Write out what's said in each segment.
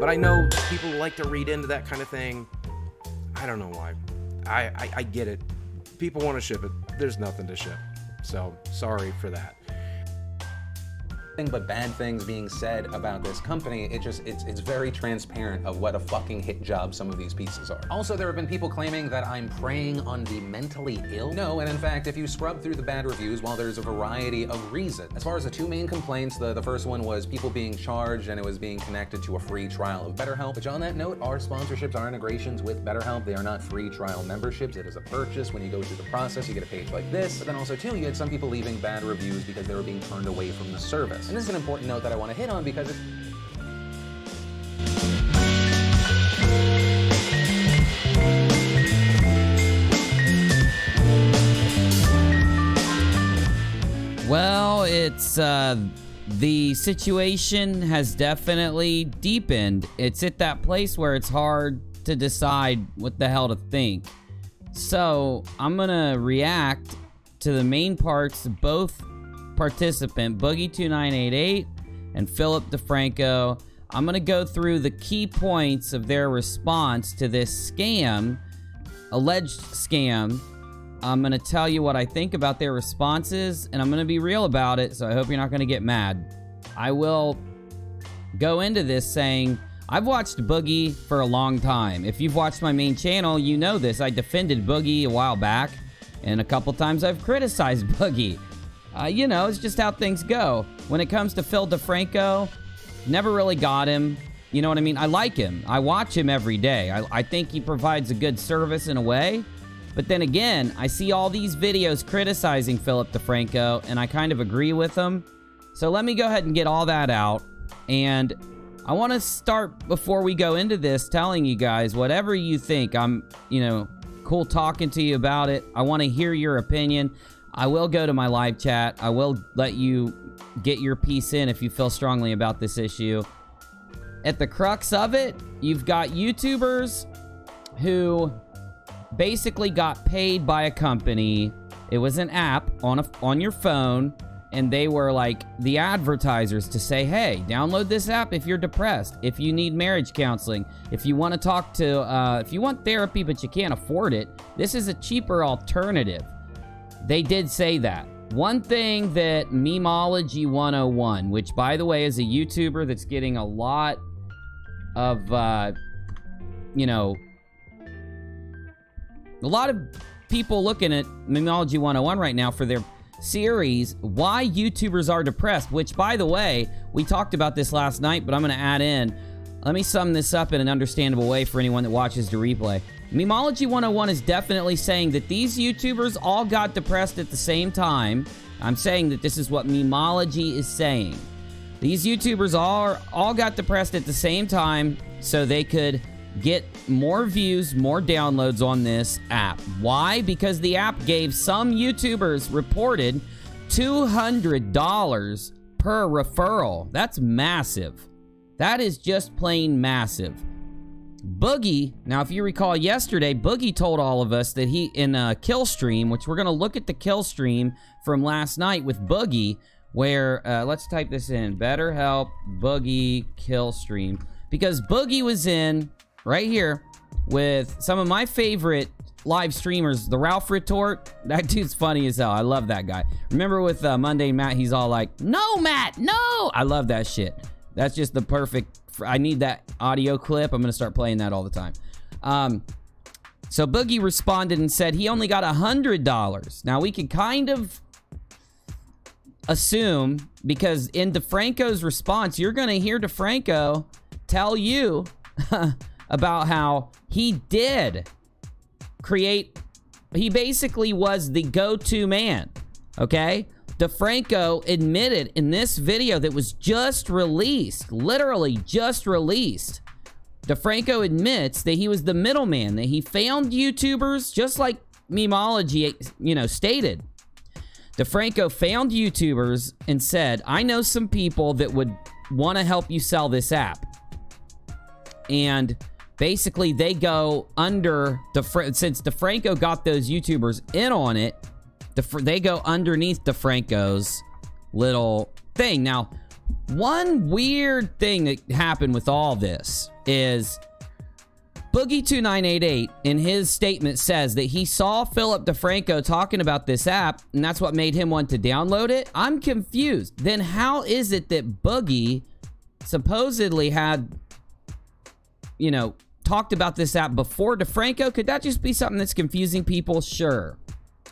But I know people like to read into that kind of thing. I don't know why. I get it. People want to ship it. There's nothing to ship. So, sorry for that. But bad things being said about this company, it's very transparent of what a fucking hit job some of these pieces are. Also, there have been people claiming that I'm preying on the mentally ill. No, and in fact, if you scrub through the bad reviews, while there's a variety of reasons. As far as the two main complaints, the first one was people being charged and it was being connected to a free trial of BetterHelp, which on that note, our sponsorships are integrations with BetterHelp. They are not free trial memberships. It is a purchase. When you go through the process, you get a page like this. But then also too, you had some people leaving bad reviews because they were being turned away from the service. And this is an important note that I want to hit on because it's... Well, it's, the situation has definitely deepened. It's at that place where it's hard to decide what the hell to think. So, I'm gonna react to the main parts of both participant, Boogie2988 and Philip DeFranco. I'm gonna go through the key points of their response to this scam, alleged scam. I'm gonna tell you what I think about their responses, and I'm gonna be real about it, so I hope you're not gonna get mad. I will go into this saying, I've watched Boogie for a long time. If you've watched my main channel, you know this. I defended Boogie a while back, and a couple times I've criticized Boogie. You know, it's just how things go. When it comes to Phil DeFranco, never really got him. You know what I mean? I like him. I watch him every day. I think he provides a good service in a way. But then again, I see all these videos criticizing Philip DeFranco, and I kind of agree with them. So let me go ahead and get all that out. And I want to start, before we go into this, telling you guys, whatever you think, I'm, you know, cool talking to you about it. I want to hear your opinion. I will go to my live chat. I will let you get your piece in if you feel strongly about this issue. At the crux of it, you've got YouTubers who basically got paid by a company. It was an app on your phone, and they were like the advertisers to say, hey, download this app if you're depressed, if you need marriage counseling, if you want to talk to, if you want therapy but you can't afford it, this is a cheaper alternative. They did say that. One thing that Memology 101, which by the way is a YouTuber that's getting a lot of, you know, a lot of people looking at Memology 101 right now for their series, Why YouTubers Are Depressed, which by the way, we talked about this last night, but I'm going to add in, let me sum this up in an understandable way for anyone that watches the replay. Memology 101 is definitely saying that these YouTubers all got depressed at the same time. I'm saying that this is what Memology is saying. These YouTubers all got depressed at the same time so they could get more views, more downloads on this app. Why? Because the app gave some YouTubers reported $200 per referral. That's massive. That is just plain massive. Boogie, now if you recall yesterday, Boogie told all of us that he, in a kill stream, which we're going to look at the kill stream from last night with Boogie, where, let's type this in, BetterHelp Boogie kill stream, because Boogie was in, right here, with some of my favorite live streamers, the Ralph Retort. That dude's funny as hell. I love that guy. Remember with Monday Matt, he's all like, no, Matt, no! I love that shit. That's just the perfect... I need that audio clip. I'm going to start playing that all the time. So Boogie responded and said he only got $100. Now, we can kind of assume, because in DeFranco's response, you're going to hear DeFranco tell you about how he did create... He basically was the go-to man, okay? DeFranco admitted in this video that was just released, literally just released, DeFranco admits that he was the middleman, that he found YouTubers, just like Memology, you know, stated. DeFranco found YouTubers and said, I know some people that would want to help you sell this app. And basically they go under, since DeFranco got those YouTubers in on it, they go underneath DeFranco's little thing. Now, One weird thing that happened with all this is Boogie2988 in his statement says that he saw Philip DeFranco talking about this app, and that's what made him want to download it. I'm confused. Then how is it that Boogie supposedly had, you know, talked about this app before DeFranco? Could that just be something that's confusing people? Sure.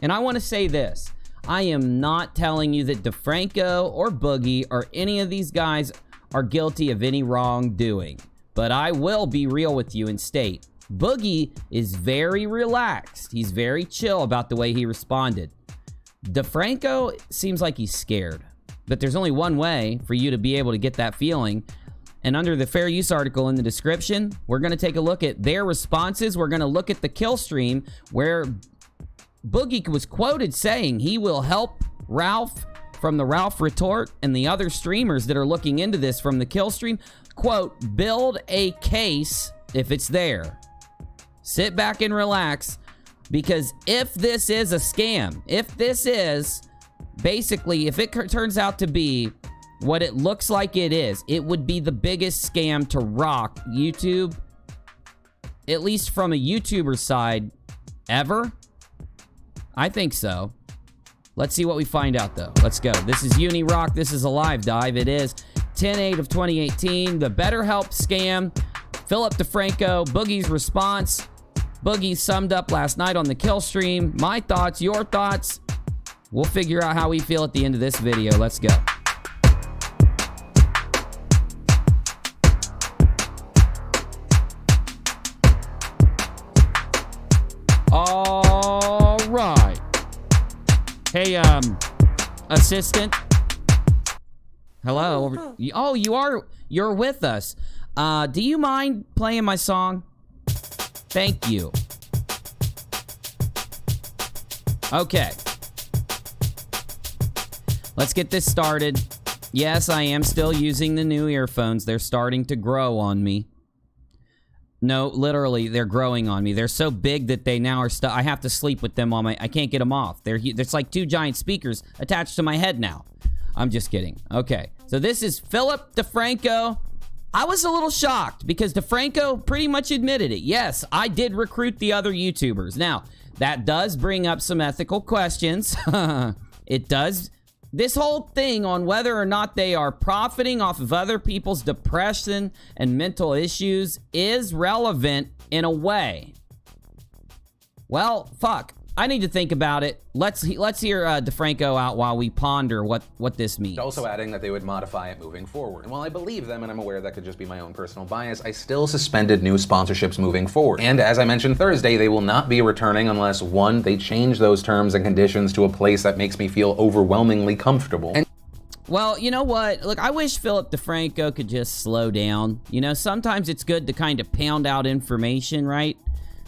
And I want to say this. I am not telling you that DeFranco or Boogie or any of these guys are guilty of any wrongdoing. But I will be real with you and state, Boogie is very relaxed. He's very chill about the way he responded. DeFranco seems like he's scared. But there's only one way for you to be able to get that feeling. And under the fair use article in the description, we're going to take a look at their responses. We're going to look at the kill stream where Boogie was quoted saying he will help Ralph from the Ralph Retort and the other streamers that are looking into this from the kill stream. Quote, build a case if it's there. Sit back and relax, because if this is a scam, if this is basically, if it turns out to be what it looks like it is, it would be the biggest scam to rock YouTube, at least from a YouTuber side, ever. I think so. Let's see what we find out, though. Let's go. This is UNIRock. This is a live dive. It is 10/8 of 2018. The BetterHelp scam. Philip DeFranco. Boogie's response. Boogie summed up last night on the kill stream. My thoughts, your thoughts. We'll figure out how we feel at the end of this video. Let's go. All right. Hey, assistant. Hello. Oh, you're with us. Do you mind playing my song? Thank you. Okay. Let's get this started. Yes, I am still using the new earphones. They're starting to grow on me. No, literally, they're growing on me. They're so big that they now are stuck. I have to sleep with them on my... I can't get them off. There's like two giant speakers attached to my head now. I'm just kidding. Okay, so this is Philip DeFranco. I was a little shocked because DeFranco pretty much admitted it. Yes, I did recruit the other YouTubers. Now, that does bring up some ethical questions. It does. This whole thing on whether or not they are profiting off of other people's depression and mental issues is relevant in a way. Well, fuck. I need to think about it. Let's hear DeFranco out while we ponder what this means. Also adding that they would modify it moving forward. And while I believe them, and I'm aware that could just be my own personal bias, I still suspended new sponsorships moving forward. And as I mentioned Thursday, they will not be returning unless, one, they change those terms and conditions to a place that makes me feel overwhelmingly comfortable. And well, you know what? Look, I wish Philip DeFranco could just slow down. You know, sometimes it's good to kind of pound out information, right?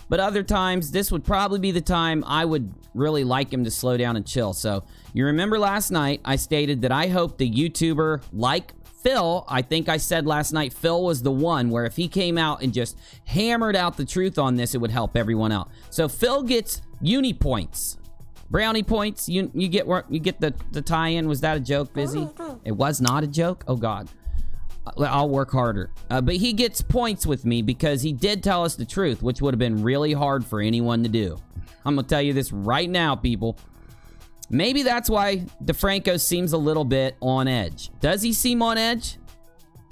But other times, this would probably be the time I would really like him to slow down and chill. So, you remember last night, I stated that I hope the YouTuber like Phil, I think I said last night, Phil was the one where if he came out and just hammered out the truth on this, it would help everyone out. So, Phil gets uni points. Brownie points. You get the tie-in. Was that a joke, Busy? It was not a joke? Oh, God. I'll work harder. But he gets points with me because he did tell us the truth, which would have been really hard for anyone to do. I'm going to tell you this right now, people. Maybe that's why DeFranco seems a little bit on edge. Does he seem on edge?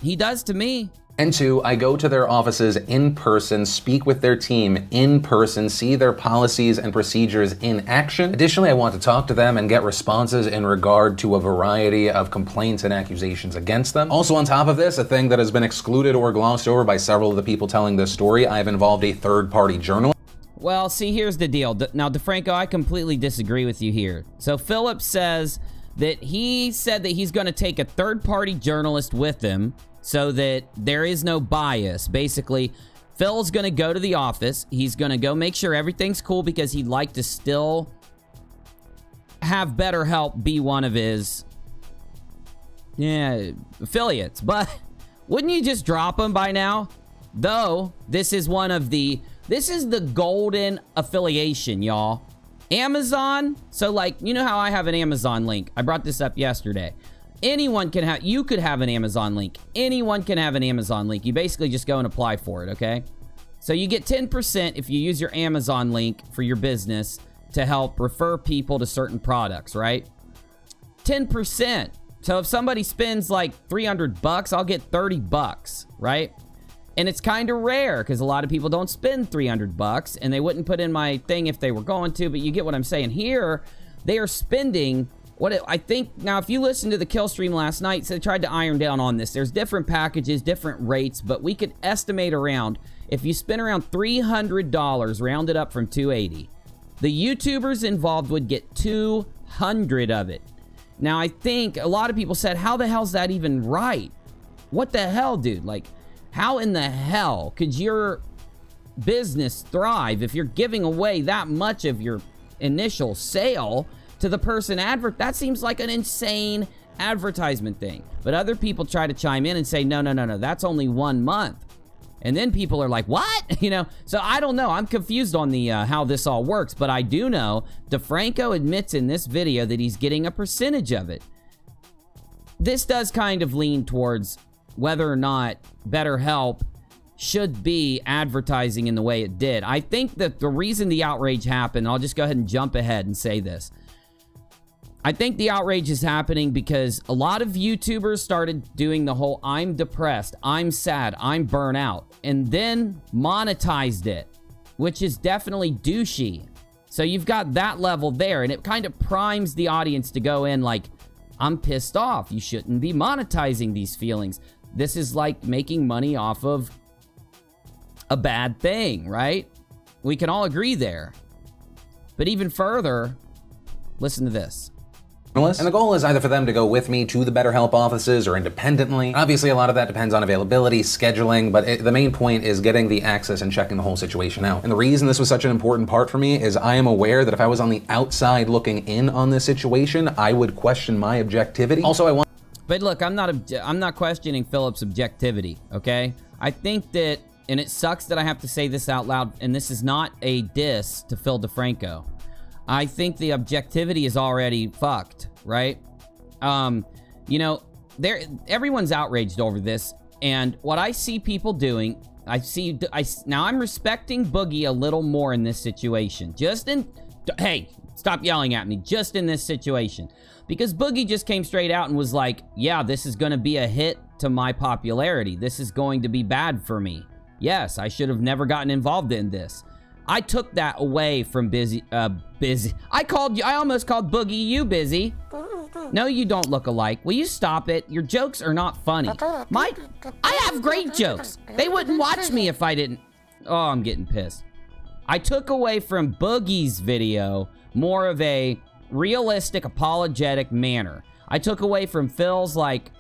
He does to me. And two, I go to their offices in person, speak with their team in person, see their policies and procedures in action. Additionally, I want to talk to them and get responses in regard to a variety of complaints and accusations against them. Also on top of this, a thing that has been excluded or glossed over by several of the people telling this story, I've involved a third-party journalist. Well, see, here's the deal. Now, DeFranco, I completely disagree with you here. So Philip says that he said that he's going to take a third-party journalist with him so that there is no bias. Basically, Phil's going to go to the office. He's going to go make sure everything's cool because he'd like to still have BetterHelp be one of his affiliates. But wouldn't you just drop him by now? Though, this is the golden affiliation, y'all. Amazon, so like, you know how I have an Amazon link. I brought this up yesterday. Anyone can have, you could have an Amazon link. Anyone can have an Amazon link. You basically just go and apply for it, okay? So you get 10% if you use your Amazon link for your business to help refer people to certain products, right? 10%. So if somebody spends like 300 bucks, I'll get 30 bucks, right? And it's kind of rare because a lot of people don't spend 300 bucks and they wouldn't put in my thing if they were going to, but you get what I'm saying. Here, they are spending I think, now if you listen to the kill stream last night, so they tried to iron down on this. There's different packages, different rates, but we could estimate around, if you spend around $300, rounded up from 280, the YouTubers involved would get 200 of it. Now, I think a lot of people said, how the hell's that even right? What the hell, dude? Like, how in the hell could your business thrive if you're giving away that much of your initial sale to the person that seems like an insane advertisement thing. But other people try to chime in and say, no, that's only 1 month. And then people are like, what? You know, so I don't know. I'm confused on the how this all works, but I do know DeFranco admits in this video that he's getting a percentage of it. This does kind of lean towards whether or not BetterHelp should be advertising in the way it did. I think that the reason the outrage happened, I'll just go ahead and jump ahead and say this. I think the outrage is happening because a lot of YouTubers started doing the whole I'm depressed, I'm sad, I'm burnt out, and then monetized it, which is definitely douchey. So you've got that level there, and it kind of primes the audience to go in like, I'm pissed off. You shouldn't be monetizing these feelings. This is like making money off of a bad thing, right? We can all agree there. But even further, listen to this. And the goal is either for them to go with me to the BetterHelp offices or independently. Obviously, a lot of that depends on availability, scheduling, but the main point is getting the access and checking the whole situation out. And the reason this was such an important part for me is I am aware that if I was on the outside looking in on this situation, I would question my objectivity. Also, I want... But look, I'm not questioning Philip's objectivity, okay? I think that, and it sucks that I have to say this out loud, and this is not a diss to Phil DeFranco. I think the objectivity is already fucked, right? You know, everyone's outraged over this, and what I see people doing, now I'm respecting Boogie a little more in this situation. Hey, stop yelling at me, just in this situation. Because Boogie just came straight out and was like, yeah, this is gonna be a hit to my popularity. This is going to be bad for me. Yes, I should have never gotten involved in this. I took that away from Busy. I almost called Boogie you Busy. No, you don't look alike. Will you stop it? Your jokes are not funny. I have great jokes. They wouldn't watch me if I didn't. Oh, I'm getting pissed. I took away from Boogie's video more of a realistic, apologetic manner. I took away from Phil's like,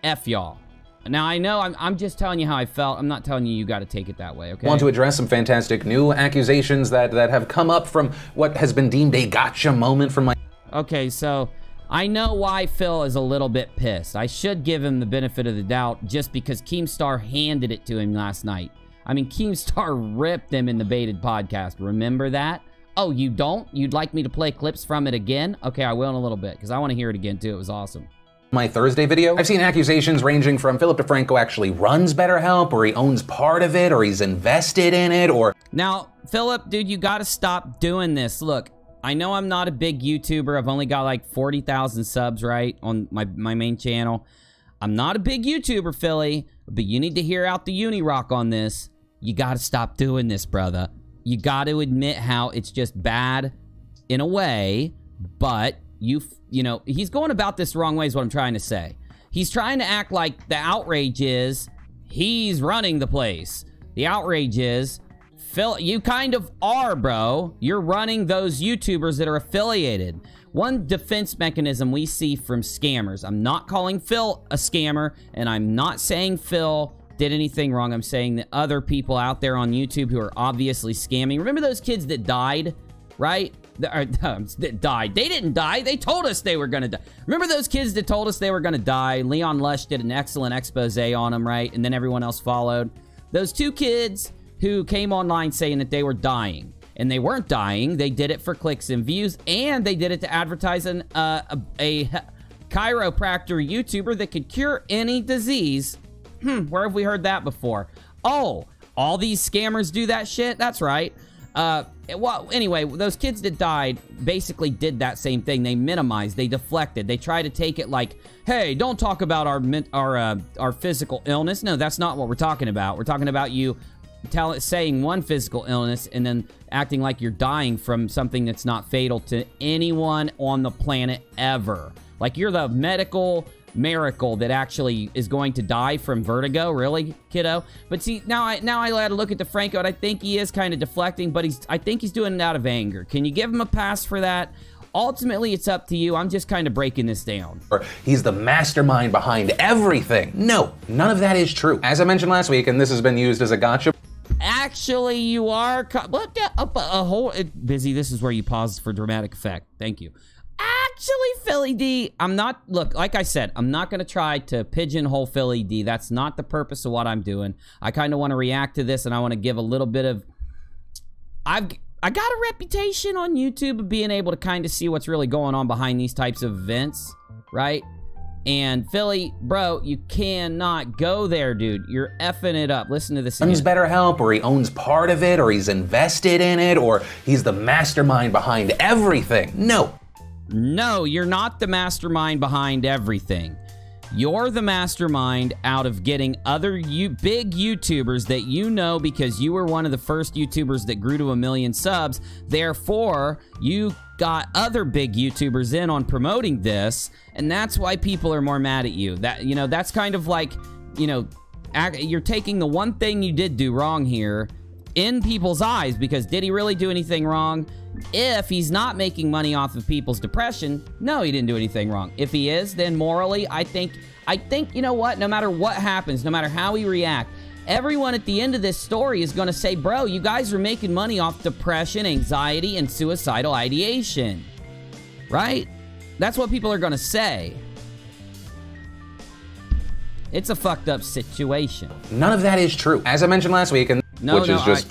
F y'all. Now, I know I'm just telling you how I felt. I'm not telling you got to take it that way, okay? I want to address some fantastic new accusations that have come up from what has been deemed a gotcha moment from my... Okay, so I know why Phil is a little bit pissed. I should give him the benefit of the doubt just because Keemstar handed it to him last night. I mean, Keemstar ripped him in the Baited podcast. Remember that? Oh, you don't? You'd like me to play clips from it again? Okay, I will in a little bit because I want to hear it again too. It was awesome. My Thursday video, I've seen accusations ranging from Philip DeFranco actually runs BetterHelp, or he owns part of it, or he's invested in it, or... Now, Philip, dude, you gotta stop doing this. Look, I know I'm not a big YouTuber. I've only got like 40,000 subs, right, on my main channel. I'm not a big YouTuber, Philly, but you need to hear out the UNIRock on this. You gotta stop doing this, brother. You gotta admit how it's just bad in a way, but... You know, he's going about this the wrong way is what I'm trying to say. He's trying to act like the outrage is he's running the place. The outrage is, Phil, you kind of are, bro. You're running those YouTubers that are affiliated. One defense mechanism we see from scammers. I'm not calling Phil a scammer, and I'm not saying Phil did anything wrong. I'm saying that other people out there on YouTube who are obviously scamming. Remember those kids that died, right? That died. They didn't die. They told us they were gonna die. Remember those kids that told us they were gonna die? Leon Lush did an excellent expose on them, right? And then everyone else followed. Those two kids who came online saying that they were dying. And they weren't dying. They did it for clicks and views. And they did it to advertise chiropractor YouTuber that could cure any disease. Where have we heard that before? Oh, all these scammers do that shit? That's right. Well, anyway, those kids that died basically did that same thing. They minimized, they deflected, they try to take it like, hey, don't talk about our physical illness. No, that's not what we're talking about. We're talking about you saying one physical illness and then acting like you're dying from something that's not fatal to anyone on the planet ever. Like you're the medical miracle that actually is going to die from vertigo. Really, kiddo? But see, now I had to look at DeFranco, and I think he is kind of deflecting, but I think he's doing it out of anger. Can you give him a pass for that? Ultimately, it's up to you. I'm just kind of breaking this down. He's the mastermind behind everything. No, none of that is true. As I mentioned last week, and this has been used as a gotcha. Actually, you are busy. This is where you pause for dramatic effect. Thank you. Actually, Philly D, I'm not, look, like I said, I'm not going to try to pigeonhole Philly D. That's not the purpose of what I'm doing. I kind of want to react to this, and I want to give a little bit of, I got a reputation on YouTube of being able to kind of see what's really going on behind these types of events, right? And Philly, bro, you cannot go there, dude. You're effing it up. Listen to this again. Owns BetterHelp, or he owns part of it, or he's invested in it, or he's the mastermind behind everything. No. No, you're not the mastermind behind everything. You're the mastermind out of getting other big YouTubers that you know because you were one of the first YouTubers that grew to 1 million subs. Therefore, you got other big YouTubers in on promoting this, and that's why people are more mad at you. That, you know, that's kind of like, you know, you're taking the one thing you did do wrong here in people's eyes, because did he really do anything wrong? If he's not making money off of people's depression, no, he didn't do anything wrong. If he is, then morally, I think, you know what, no matter what happens, no matter how we react, everyone at the end of this story is going to say, bro, you guys are making money off depression, anxiety, and suicidal ideation. Right? That's what people are going to say. It's a fucked up situation. None of that is true. As I mentioned last week, and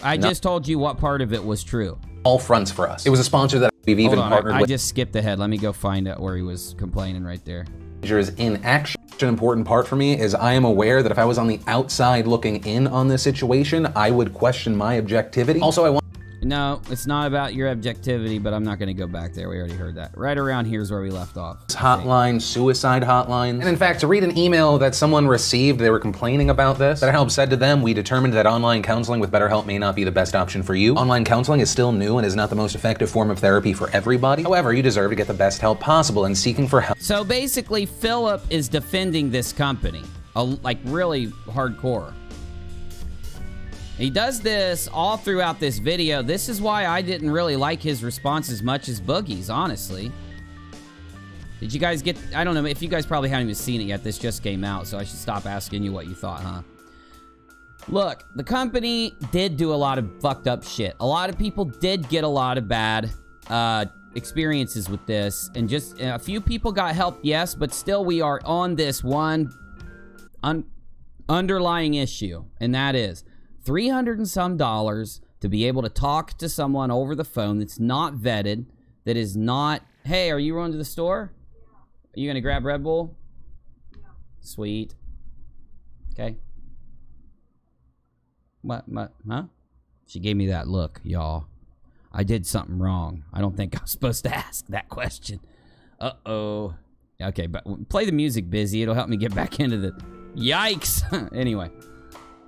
I just told you what part of it was true. All fronts for us. It was a sponsor that we've even partnered with. I just skipped ahead. Let me go find out where he was complaining right there. Is in action. An important part for me is I am aware that if I was on the outside looking in on this situation, I would question my objectivity. Also, I want. No, it's not about your objectivity, but I'm not going to go back there. We already heard that. Right around here is where we left off. Hotline, suicide hotline. And in fact, to read an email that someone received, they were complaining about this. BetterHelp said to them, we determined that online counseling with BetterHelp may not be the best option for you. Online counseling is still new and is not the most effective form of therapy for everybody. However, you deserve to get the best help possible, and seeking for help. So basically, Philip is defending this company, like really hardcore. He does this all throughout this video. This is why I didn't really like his response as much as Boogie's, honestly. Did you guys get... I don't know if you guys probably haven't even seen it yet. This just came out, so I should stop asking you what you thought, huh? Look, the company did do a lot of fucked up shit. A lot of people did get a lot of bad experiences with this. And just a few people got help, yes, but still we are on this one underlying issue. And that is... $300 and some to be able to talk to someone over the phone that's not vetted, that is not, hey, are you going to the store? Are you going to grab Red Bull? Yeah. Sweet. Okay. What, huh? She gave me that look, y'all. I did something wrong. I don't think I was supposed to ask that question. Uh-oh. Okay, but play the music, Busy. It'll help me get back into the... Yikes! Anyway.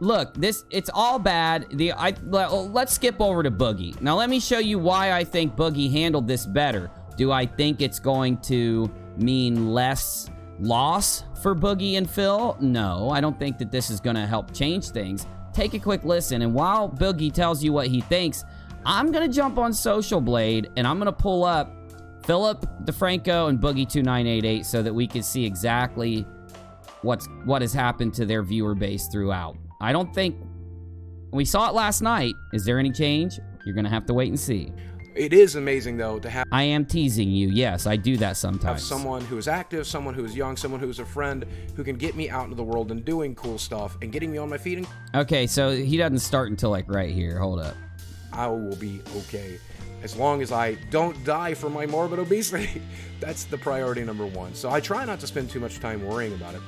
Look, it's all bad. Let's skip over to Boogie. Now, let me show you why I think Boogie handled this better. Do I think it's going to mean less loss for Boogie and Phil? No, I don't think that this is going to help change things. Take a quick listen, and while Boogie tells you what he thinks, I'm going to jump on Social Blade, and I'm going to pull up Philip, DeFranco, and Boogie2988 so that we can see exactly what has happened to their viewer base throughout. I don't think... We saw it last night. Is there any change? You're going to have to wait and see. It is amazing, though, to have... I am teasing you. Yes, I do that sometimes. Have someone who is active, someone who is young, someone who is a friend, who can get me out into the world and doing cool stuff and getting me on my feet. And okay, so he doesn't start until, like, right here. Hold up. I will be okay. as long as I don't die from my morbid obesity. That's the priority number one. So I try not to spend too much time worrying about it.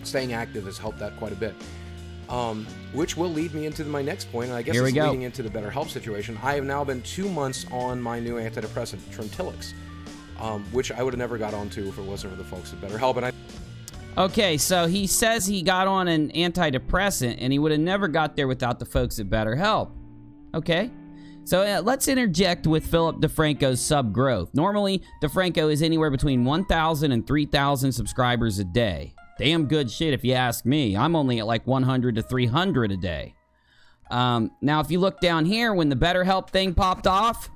Staying active has helped that quite a bit. Which will lead me into my next point, and I guess it's leading into the BetterHelp situation. I have now been 2 months on my new antidepressant, Trintellix, which I would have never got onto if it wasn't for the folks at BetterHelp. And Okay, so he says he got on an antidepressant, and he would have never got there without the folks at BetterHelp. Okay, so let's interject with Philip DeFranco's sub growth. Normally, DeFranco is anywhere between 1,000 and 3,000 subscribers a day. Damn good shit if you ask me. I'm only at like 100 to 300 a day. Now, if you look down here, when the BetterHelp thing popped off,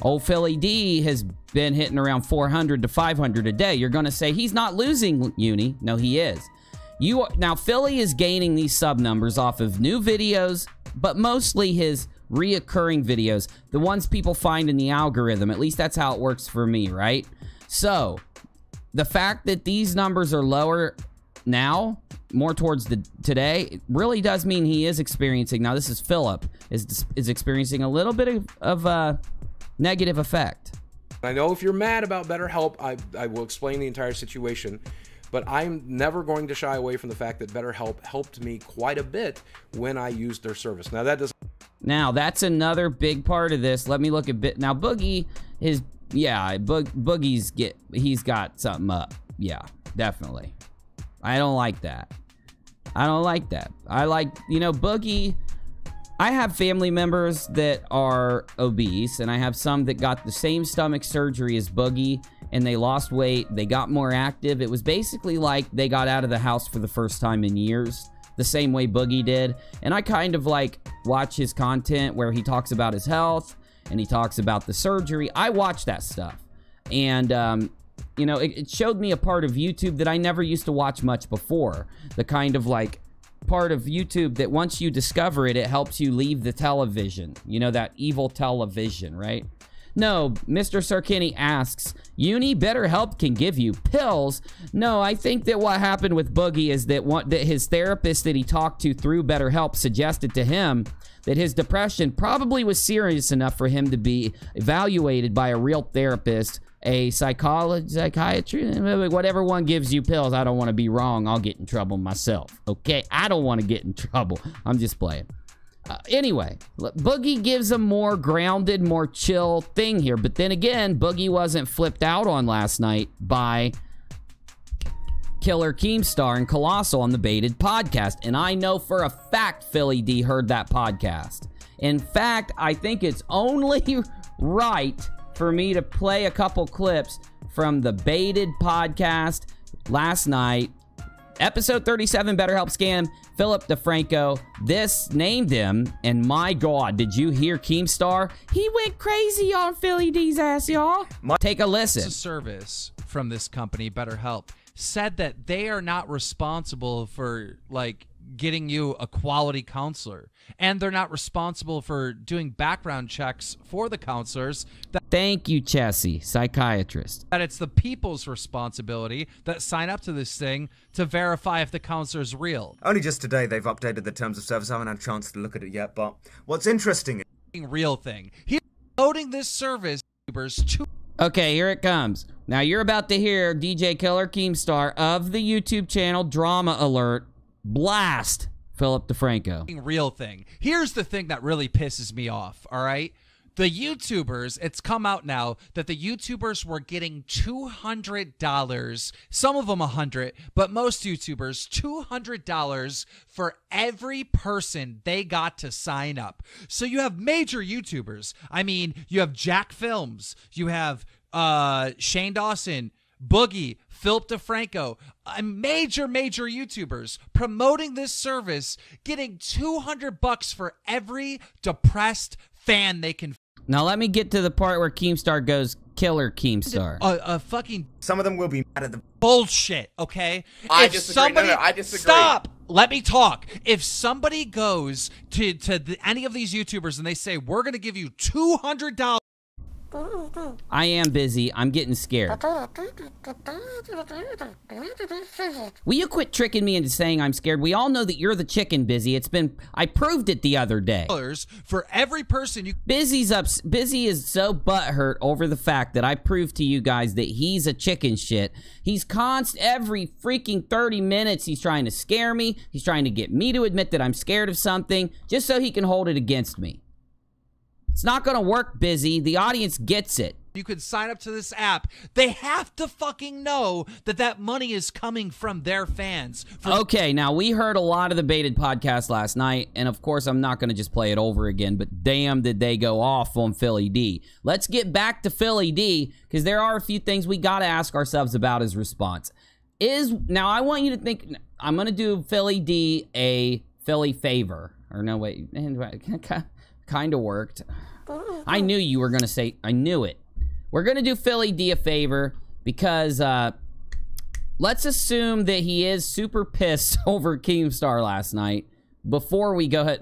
old Philly D has been hitting around 400 to 500 a day. You're going to say he's not losing, Uni. No, he is. Now, Philly is gaining these sub numbers off of new videos, but mostly his reoccurring videos, the ones people find in the algorithm. At least that's how it works for me, right? So the fact that these numbers are lower now, more towards today, really does mean he is experiencing, now this is Philip, is experiencing a little bit of a negative effect. I know if you're mad about BetterHelp, I will explain the entire situation, but I'm never going to shy away from the fact that BetterHelp helped me quite a bit when I used their service. Now that doesn't... Now that's another big part of this. Let me look a bit. Now Boogie, Boogie's he's got something up. Yeah, definitely. I don't like that. I don't like that. I like, you know, Boogie, I have family members that are obese, and I have some that got the same stomach surgery as Boogie, and they lost weight, they got more active. It was basically like they got out of the house for the first time in years, the same way Boogie did. And I kind of like watch his content where he talks about his health, and he talks about the surgery. I watch that stuff. And, you know, it showed me a part of YouTube that I never used to watch much before. The kind of like part of YouTube that once you discover it, it helps you leave the television. You know, that evil television, right? No, Mr. Sarkini asks, Uni, BetterHelp can give you pills? No, I think that what happened with Boogie is that his therapist that he talked to through BetterHelp suggested to him that his depression probably was serious enough for him to be evaluated by a real therapist, a psychiatrist, whatever one gives you pills. I don't want to be wrong. I'll get in trouble myself. Okay, I don't want to get in trouble. I'm just playing. Anyway, Boogie gives a more grounded, more chill thing here. But then again, Boogie wasn't flipped out on last night by Killer Keemstar and Colossal on the Baited podcast. And I know for a fact Philly D heard that podcast. In fact, I think it's only right for me to play a couple clips from the Baited podcast last night. Episode 37, BetterHelp Scam, Philip DeFranco. This named him, and my God, did you hear Keemstar? He went crazy on Philly D's ass, y'all. Take a listen. A service from this company, BetterHelp, said that they are not responsible for, like, getting you a quality counselor, and they're not responsible for doing background checks for the counselors. Thank you, Chessie, psychiatrist. That it's the people's responsibility that sign up to this thing to verify if the counselor's real. Only just today they've updated the terms of service. I haven't had a chance to look at it yet, but what's interesting is... Real thing. He's loading this service to... Okay, here it comes. Now you're about to hear DJ Killer Keemstar of the YouTube channel Drama Alert blast Philip DeFranco. Real thing. Here's the thing that really pisses me off, all right? The YouTubers, it's come out now that the YouTubers were getting $200, some of them $100, but most YouTubers $200 for every person they got to sign up. So you have major YouTubers. I mean, you have Jack Films, you have Shane Dawson, Boogie, Philip DeFranco, major YouTubers promoting this service, getting $200 for every depressed fan they can. Now let me get to the part where Keemstar goes Killer Keemstar. Fucking. Some of them will be mad at the bullshit. Okay. I disagree. No, I disagree. Stop. Let me talk. If somebody goes to any of these YouTubers and they say we're gonna give you $200. I am busy. I'm getting scared. Will you quit tricking me into saying I'm scared? We all know that you're the chicken, Busy. I proved it the other day. For every person you... Busy is so butthurt over the fact that I proved to you guys that he's a chicken shit. He's every freaking 30 minutes he's trying to scare me. He's trying to get me to admit that I'm scared of something just so he can hold it against me. It's not gonna work, Busy. The audience gets it. You could sign up to this app. They have to fucking know that that money is coming from their fans. Okay, now we heard a lot of the Baited podcast last night, and of course I'm not going to just play it over again, but damn did they go off on Philly D. Let's get back to Philly D, because there are a few things we got to ask ourselves about his response. Now I want you to think, I'm going to do Philly D a Philly favor. Or no, wait, kind of worked. I knew you were going to say, I knew it. We're going to do Philly D a favor because let's assume that he is super pissed over Keemstar last night. Before we go ahead,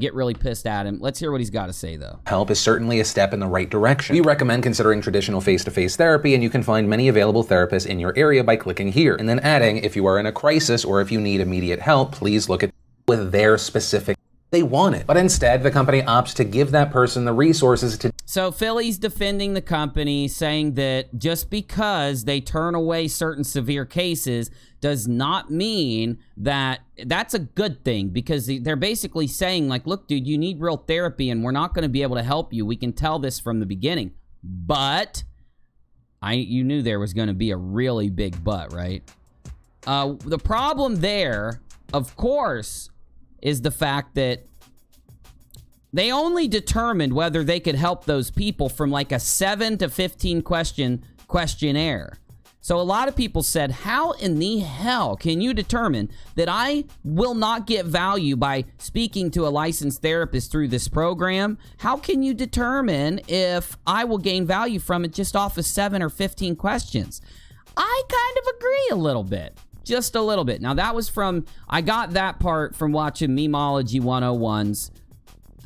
get really pissed at him, let's hear what he's got to say, though. Help is certainly a step in the right direction. We recommend considering traditional face-to-face therapy, and you can find many available therapists in your area by clicking here. And then adding, if you are in a crisis or if you need immediate help, please look at with their specific they want it. But instead, the company opts to give that person the resources to... So Philly's defending the company, saying that just because they turn away certain severe cases does not mean that that's a good thing, because they're basically saying, like, look, dude, you need real therapy and we're not going to be able to help you. We can tell this from the beginning. But you knew there was going to be a really big but, right? The problem there, of course, is the fact that they only determined whether they could help those people from like a 7 to 15 question questionnaire. So a lot of people said, how in the hell can you determine that I will not get value by speaking to a licensed therapist through this program? How can you determine if I will gain value from it just off of 7 or 15 questions? I kind of agree a little bit. Just a little bit. Now, that was I got that part from watching Memology 101's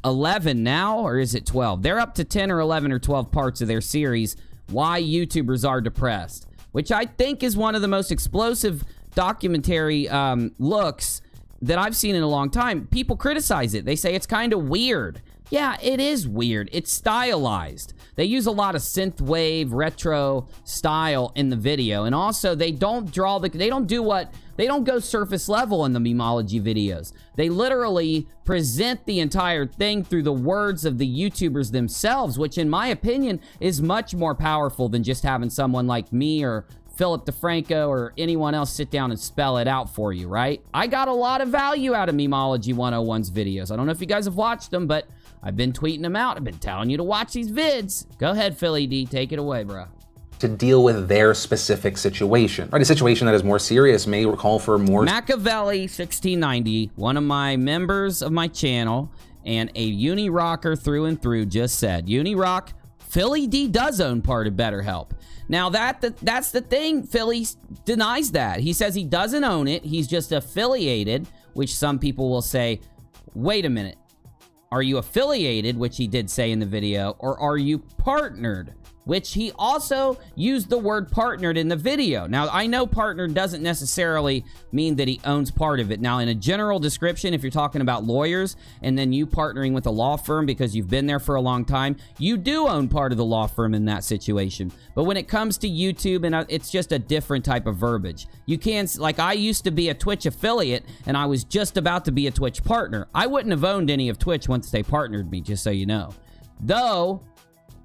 11 now, or is it 12? They're up to 10 or 11 or 12 parts of their series, Why YouTubers Are Depressed, which I think is one of the most explosive documentary looks that I've seen in a long time. People criticize it. They say it's kind of weird. Yeah, it is weird. It's stylized. They use a lot of synthwave retro style in the video, and also they don't go surface level in the Memology videos. They literally present the entire thing through the words of the YouTubers themselves, which in my opinion is much more powerful than just having someone like me or Philip DeFranco or anyone else sit down and spell it out for you, right? I got a lot of value out of Memology 101's videos. I don't know if you guys have watched them, but I've been tweeting them out. I've been telling you to watch these vids. Go ahead, Philly D. Take it away, bro. To deal with their specific situation. Right, a situation that is more serious may call for more... Machiavelli 1690, one of my members of my channel and a UNIRocker through and through, just said, UNIRock, Philly D does own part of BetterHelp. Now, that's the thing. Philly denies that. He says he doesn't own it. He's just affiliated, which some people will say, wait a minute. Are you affiliated, which he did say in the video, or are you partnered? Which he also used the word partnered in the video. Now, I know partnered doesn't necessarily mean that he owns part of it. Now, in a general description, if you're talking about lawyers and then you partnering with a law firm because you've been there for a long time, you do own part of the law firm in that situation. But when it comes to YouTube, and it's just a different type of verbiage. You can, like, I used to be a Twitch affiliate and I was just about to be a Twitch partner. I wouldn't have owned any of Twitch once they partnered me, just so you know. Though...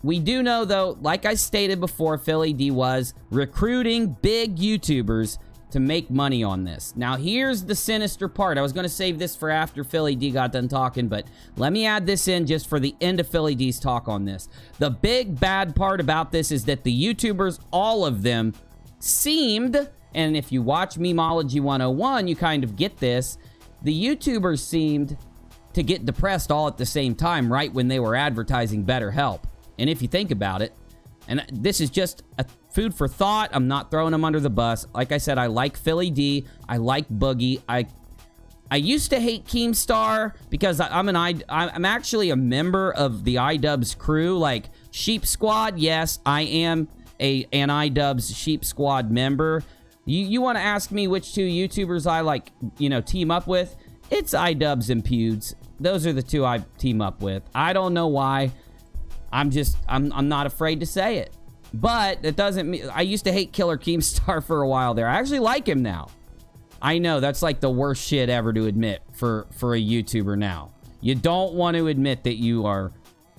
we do know, though, like I stated before, Philly D was recruiting big YouTubers to make money on this. Now, here's the sinister part. I was going to save this for after Philly D got done talking, but let me add this in just for the end of Philly D's talk on this. The big bad part about this is that the YouTubers, all of them, seemed, and if you watch Memology 101, you kind of get this, the YouTubers seemed to get depressed all at the same time, right when they were advertising BetterHelp. And if you think about it, and this is just a food for thought, I'm not throwing them under the bus. Like I said, I like Philly D. I like Boogie. I used to hate Keemstar because I'm actually a member of the iDubbbz crew. Like, Sheep Squad, yes, I am an iDubbbz Sheep Squad member. You want to ask me which two YouTubers I like, you know, team up with? It's iDubbbz and Pewds. Those are the two I team up with. I don't know why. I'm not afraid to say it. But it doesn't mean... I used to hate Killer Keemstar for a while there. I actually like him now. I know, that's like the worst shit ever to admit for a YouTuber now. You don't want to admit that you are,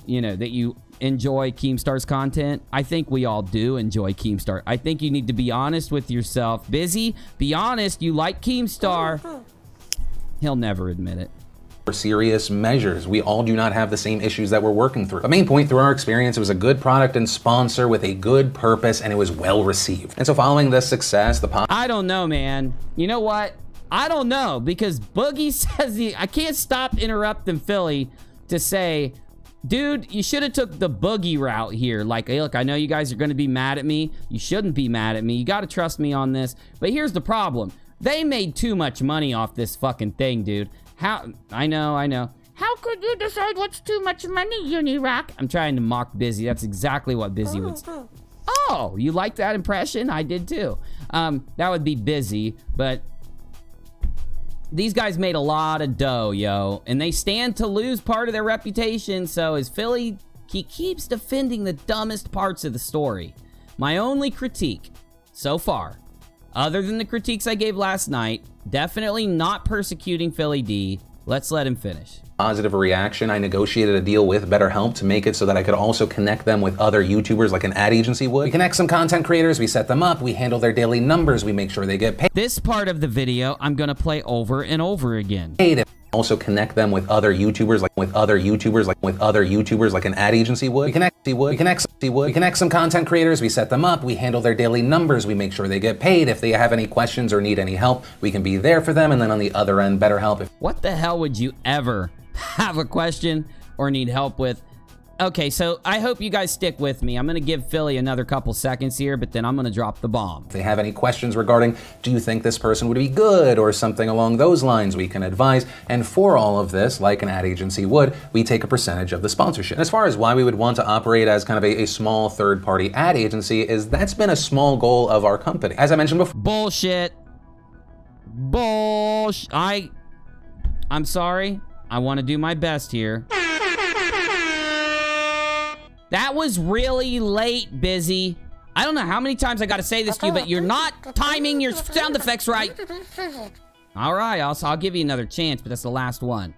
you know, that you enjoy Keemstar's content. I think we all do enjoy Keemstar. I think you need to be honest with yourself. Busy, be honest, you like Keemstar. He'll never admit it. Serious measures. We all do not have the same issues that we're working through. The main point through our experience, it was a good product and sponsor with a good purpose, and it was well received. And so following this success, I don't know, man. You know what? I don't know, because Boogie says I can't stop interrupting Philly to say, dude, you should have took the Boogie route here. Like, hey, look, I know you guys are going to be mad at me. You shouldn't be mad at me. You got to trust me on this. But here's the problem. They made too much money off this fucking thing, dude. How? I know. How could you decide what's too much money, UNIRock? I'm trying to mock Busy. That's exactly what Busy would say. Oh, you like that impression? I did too. That would be Busy, but these guys made a lot of dough, yo, and they stand to lose part of their reputation. So as Philly, he keeps defending the dumbest parts of the story. My only critique so far, other than the critiques I gave last night, definitely not persecuting Philly D. Let's let him finish. Positive reaction. I negotiated a deal with BetterHelp to make it so that I could also connect them with other YouTubers like an ad agency would. We connect some content creators, we set them up, we handle their daily numbers, we make sure they get paid. This part of the video I'm gonna play over and over again. Also connect them with other YouTubers like an ad agency would. We connect some content creators, we set them up, we handle their daily numbers, we make sure they get paid. If they have any questions or need any help, we can be there for them. And then on the other end, BetterHelp. What the hell would you ever have a question or need help with? Okay, so I hope you guys stick with me. I'm gonna give Philly another couple seconds here, but then I'm gonna drop the bomb. If they have any questions regarding, do you think this person would be good or something along those lines, we can advise. And for all of this, like an ad agency would, we take a percentage of the sponsorship. And as far as why we would want to operate as kind of a small third-party ad agency is that's been a small goal of our company. As I mentioned before. Bullshit. I'm sorry. I want to do my best here. That was really late, Busy. I don't know how many times I got to say this to you, but you're not timing your sound effects right. All right, I'll give you another chance, but that's the last one.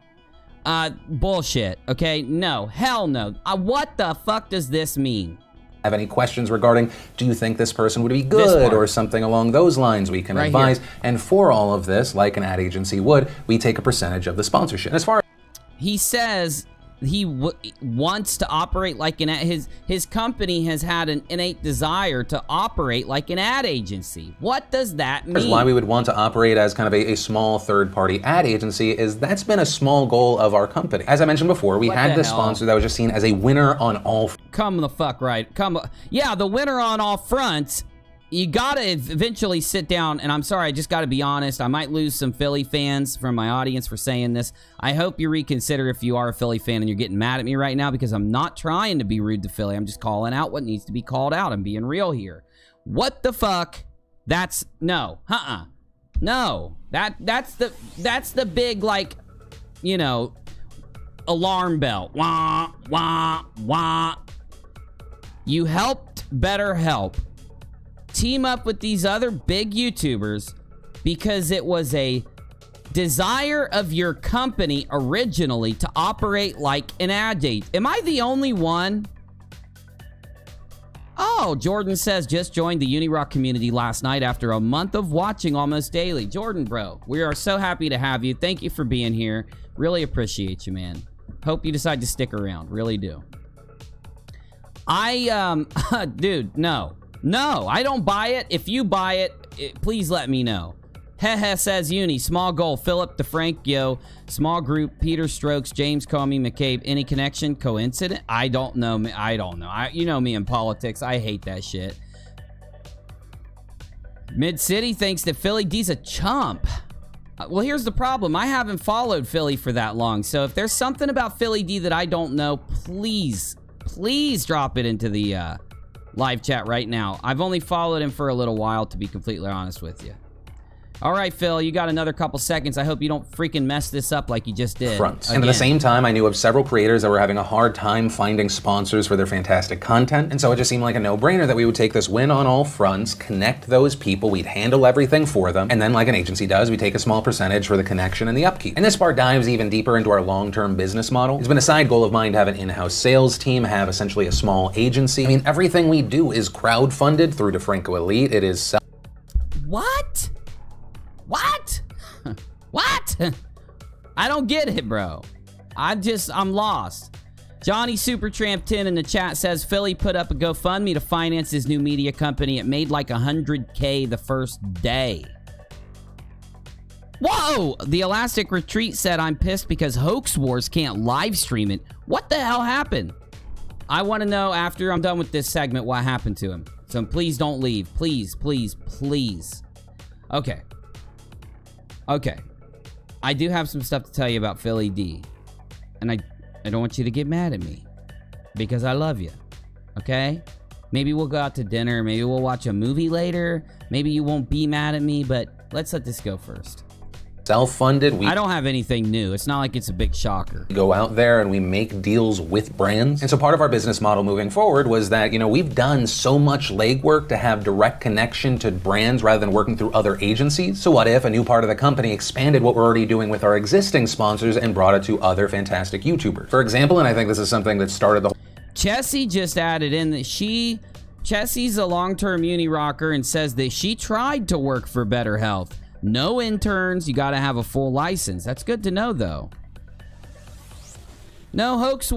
Bullshit, okay? No, hell no. What the fuck does this mean? Have any questions regarding, do you think this person would be good or something along those lines, we can advise. Here. And for all of this, like an ad agency would, we take a percentage of the sponsorship. As far as he says he wants to operate like an his company has had an innate desire to operate like an ad agency. What does that mean? Why we would want to operate as kind of a small third-party ad agency is that's been a small goal of our company. As I mentioned before, we had this sponsor that was just seen as a winner on all. Come the fuck right. Yeah, the winner on all fronts. You gotta eventually sit down, and I'm sorry, I just gotta be honest. I might lose some Philly fans from my audience for saying this. I hope you reconsider if you are a Philly fan and you're getting mad at me right now, because I'm not trying to be rude to Philly. I'm just calling out what needs to be called out. I'm being real here. What the fuck? No. No. That's the big, like, you know, alarm bell. Wah, wah, wah. You helped BetterHelp team up with these other big YouTubers because it was a desire of your company originally to operate like an ad agency. Am I the only one? Oh, Jordan says, just joined the UNIRock community last night after a month of watching almost daily. Jordan, bro, we are so happy to have you. Thank you for being here. Really appreciate you, man. Hope you decide to stick around. Really do. Dude, no. No, I don't buy it. If you buy it, please let me know. Hehe says Uni. Small goal. Philip DeFranco. Small group. Peter Strokes. James Comey. McCabe. Any connection? Coincident? I don't know. I don't know. You know me in politics. I hate that shit. Mid-City thinks that Philly D's a chump. Well, here's the problem. I haven't followed Philly for that long. So if there's something about Philly D that I don't know, please please drop it into the live chat right now. I've only followed him for a little while, to be completely honest with you. All right, Phil, you got another couple seconds. I hope you don't freaking mess this up like you just did. Fronts. And at the same time, I knew of several creators that were having a hard time finding sponsors for their fantastic content. And so it just seemed like a no-brainer that we would take this win on all fronts, connect those people, we'd handle everything for them, and then like an agency does, we take a small percentage for the connection and the upkeep. And this part dives even deeper into our long-term business model. It's been a side goal of mine to have an in-house sales team, have essentially a small agency. I mean, everything we do is crowd-funded through DeFranco Elite. It is What? What? What? I don't get it, bro. I'm lost. Johnny Supertramp 10 in the chat says Philly put up a GoFundMe to finance his new media company. It made like $100K the first day. Whoa! The Elastic Retreat said, I'm pissed because Hoax Wars can't live stream it. What the hell happened? I want to know after I'm done with this segment what happened to him. So please don't leave. Please, please, please. Okay. Okay, I do have some stuff to tell you about Philly D, and I don't want you to get mad at me, because I love you, okay? Maybe we'll go out to dinner, maybe we'll watch a movie later, maybe you won't be mad at me, but let's let this go first. self-funded. I don't have anything new. It's not like it's a big shocker. We go out there and we make deals with brands. And so part of our business model moving forward was that, we've done so much legwork to have direct connection to brands rather than working through other agencies. So what if a new part of the company expanded what we're already doing with our existing sponsors and brought it to other fantastic YouTubers? For example, and I think this is something that started the Chessie just added in that Chessie's a long-term UNIRocker and says that she tried to work for BetterHelp. No interns, you gotta have a full license. That's good to know, though. No, Hoax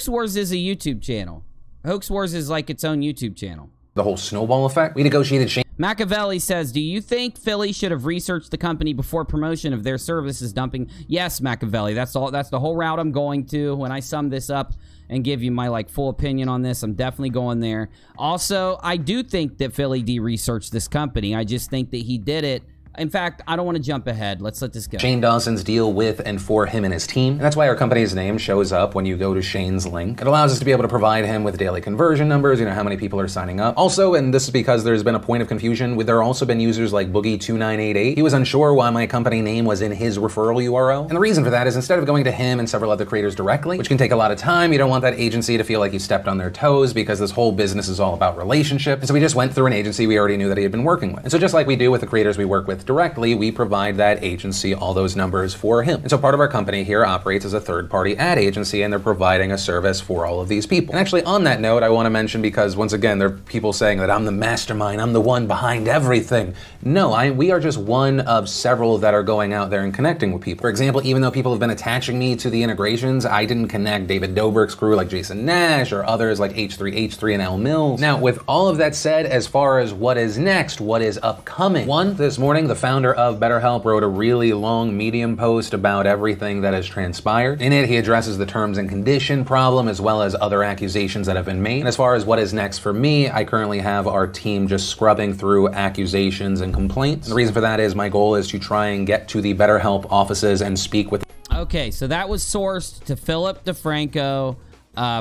Wars is a YouTube channel. Hoax Wars is like its own YouTube channel. The whole snowball effect. We negotiated Shane. Machiavelli says, do you think Philly should have researched the company before promotion of their services dumping? Yes, Machiavelli. That's the whole route I'm going to. When I sum this up and give you my full opinion on this, I'm definitely going there. Also, I do think that Philly D researched this company. I just think that he did it. In fact, I don't want to jump ahead. Let's let this go. Shane Dawson's deal with and for him and his team. And that's why our company's name shows up when you go to Shane's link. It allows us to be able to provide him with daily conversion numbers, how many people are signing up. Also, and this is because there's been a point of confusion, there have also been users like Boogie2988. He was unsure why my company name was in his referral URL. And the reason for that is instead of going to him and several other creators directly, which can take a lot of time, you don't want that agency to feel like you stepped on their toes because this whole business is all about relationship. And so we just went through an agency we already knew that he had been working with. And so just like we do with the creators we work with directly, we provide that agency all those numbers for him. And so part of our company here operates as a third-party ad agency, and they're providing a service for all of these people. And actually on that note, I want to mention, because once again, there are people saying that I'm the mastermind, I'm the one behind everything. No, we are just one of several that are going out there and connecting with people. For example, even though people have been attaching me to the integrations, I didn't connect David Dobrik's crew like Jason Nash or others like H3H3 and L Mills. Now, with all of that said, as far as what is next, what is upcoming, this morning, the founder of BetterHelp wrote a really long Medium post about everything that has transpired. In it, he addresses the terms and condition problem as well as other accusations that have been made. And as far as what is next for me, I currently have our team just scrubbing through accusations and complaints. And the reason for that is my goal is to try and get to the BetterHelp offices and speak with. Okay, so that was sourced to Philip DeFranco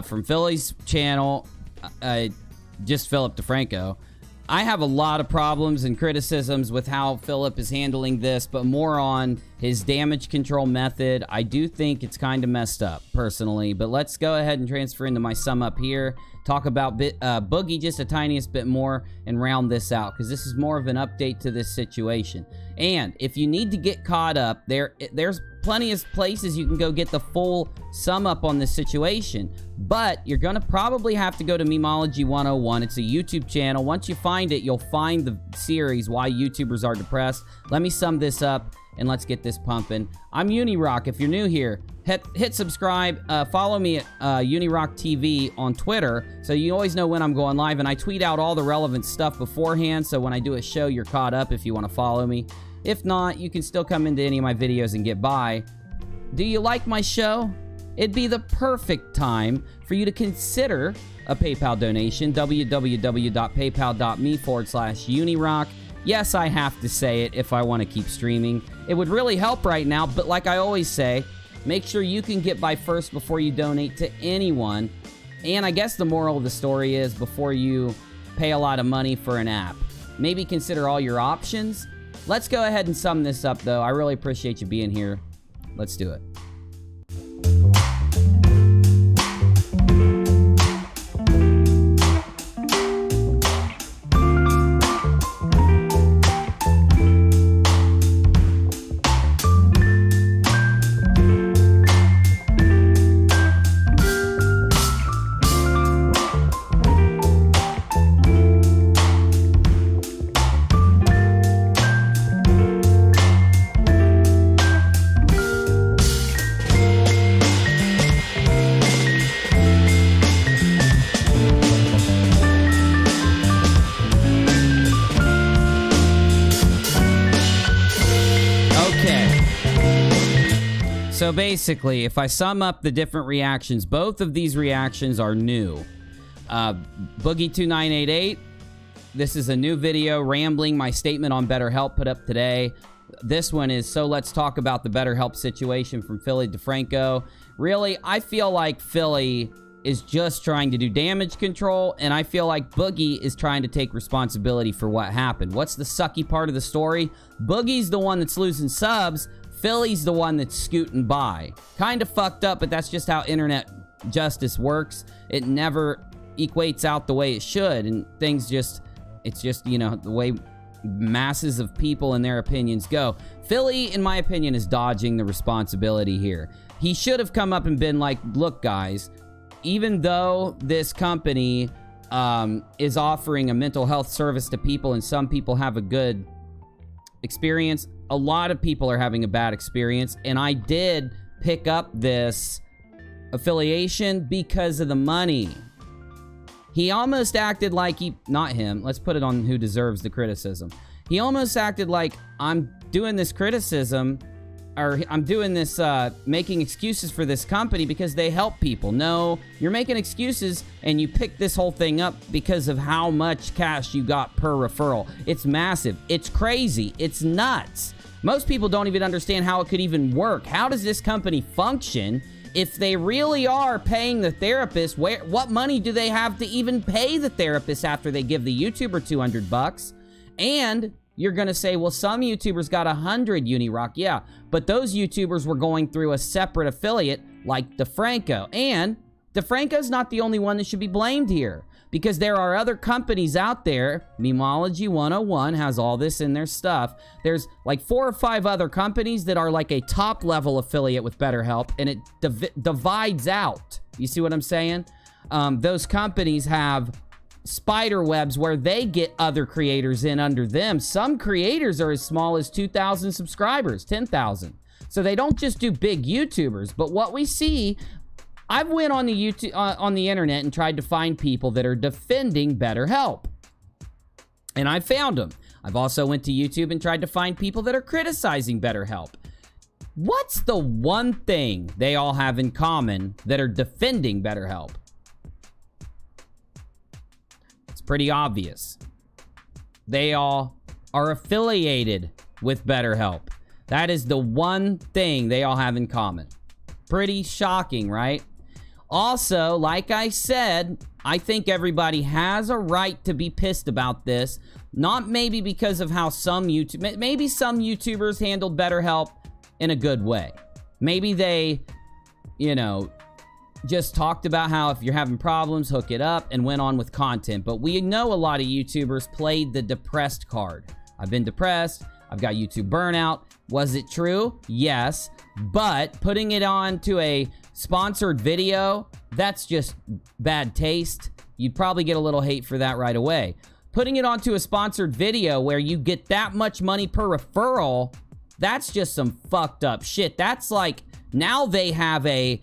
from Philly's channel, just Philip DeFranco. I have a lot of problems and criticisms with how Philip is handling this, but more on his damage control method. I do think it's kind of messed up, personally, but let's go ahead and transfer into my sum up here. Talk about Boogie just a tiniest bit more and round this out, because this is more of an update to this situation. And if you need to get caught up, there's plenty of places you can go get the full sum up on this situation, but you're gonna probably have to go to Memology 101. It's a YouTube channel. Once you find it, you'll find the series Why YouTubers Are Depressed. Let me sum this up and let's get this pumping. I'm UNIRock. If you're new here, hit subscribe. Follow me at UNIRocktv on Twitter so you always know when I'm going live, and I tweet out all the relevant stuff beforehand, so when I do a show, you're caught up if you want to follow me. If not, you can still come into any of my videos and get by. Do you like my show? It'd be the perfect time for you to consider a PayPal donation, www.paypal.me/UNIRock. Yes, I have to say it if I want to keep streaming. It would really help right now, but like I always say, make sure you can get by first before you donate to anyone. And I guess the moral of the story is, before you pay a lot of money for an app, maybe consider all your options. Let's go ahead and sum this up, though. I really appreciate you being here. Let's do it. So basically, if I sum up the different reactions, both of these reactions are new. Boogie2988, this is a new video rambling my statement on BetterHelp put up today. This one is, so let's talk about the BetterHelp situation from Philly DeFranco. Really, I feel like Philly is just trying to do damage control, and I feel like Boogie is trying to take responsibility for what happened. What's the sucky part of the story? Boogie's the one that's losing subs. Philly's the one that's scooting by. Kind of fucked up, but that's just how internet justice works. It never equates out the way it should, and things just, it's just, you know, the way masses of people and their opinions go. Philly, in my opinion, is dodging the responsibility here. He should have come up and been like, look, guys, even though this company is offering a mental health service to people and some people have a good experience, a lot of people are having a bad experience, and I did pick up this affiliation because of the money. He almost acted like he, not him, let's put it on who deserves the criticism. He almost acted like, I'm doing this criticism, or I'm doing this, making excuses for this company because they help people. No, you're making excuses, and you picked this whole thing up because of how much cash you got per referral. It's massive. It's crazy. It's nuts. Most people don't even understand how it could even work. How does this company function? If they really are paying the therapist, what money do they have to even pay the therapist after they give the YouTuber $200? And you're going to say, well, some YouTubers got 100 UNIRock. Yeah, but those YouTubers were going through a separate affiliate like DeFranco. And DeFranco's not the only one that should be blamed here, because there are other companies out there. Memology 101 has all this in their stuff. There's like 4 or 5 other companies that are like a top level affiliate with BetterHelp, and it divides out. You see what I'm saying? Those companies have spider webs where they get other creators in under them. Some creators are as small as 2,000 subscribers, 10,000. So they don't just do big YouTubers. But what we see, I've went on the internet and tried to find people that are defending BetterHelp, and I found them. I've also went to YouTube and tried to find people that are criticizing BetterHelp. What's the one thing they all have in common that are defending BetterHelp? Pretty obvious. They all are affiliated with BetterHelp. That is the one thing they all have in common. Pretty shocking, right? Also, like I said, I think everybody has a right to be pissed about this. Not maybe because of how maybe some YouTubers handled BetterHelp in a good way. Maybe they, you know, just talked about how if you're having problems, hook it up, and went on with content. But we know a lot of YouTubers played the depressed card. I've been depressed. I've got YouTube burnout. Was it true? Yes. But putting it on to a sponsored video, that's just bad taste. You'd probably get a little hate for that right away. Putting it onto a sponsored video where you get that much money per referral, that's just some fucked up shit. That's like, now they have a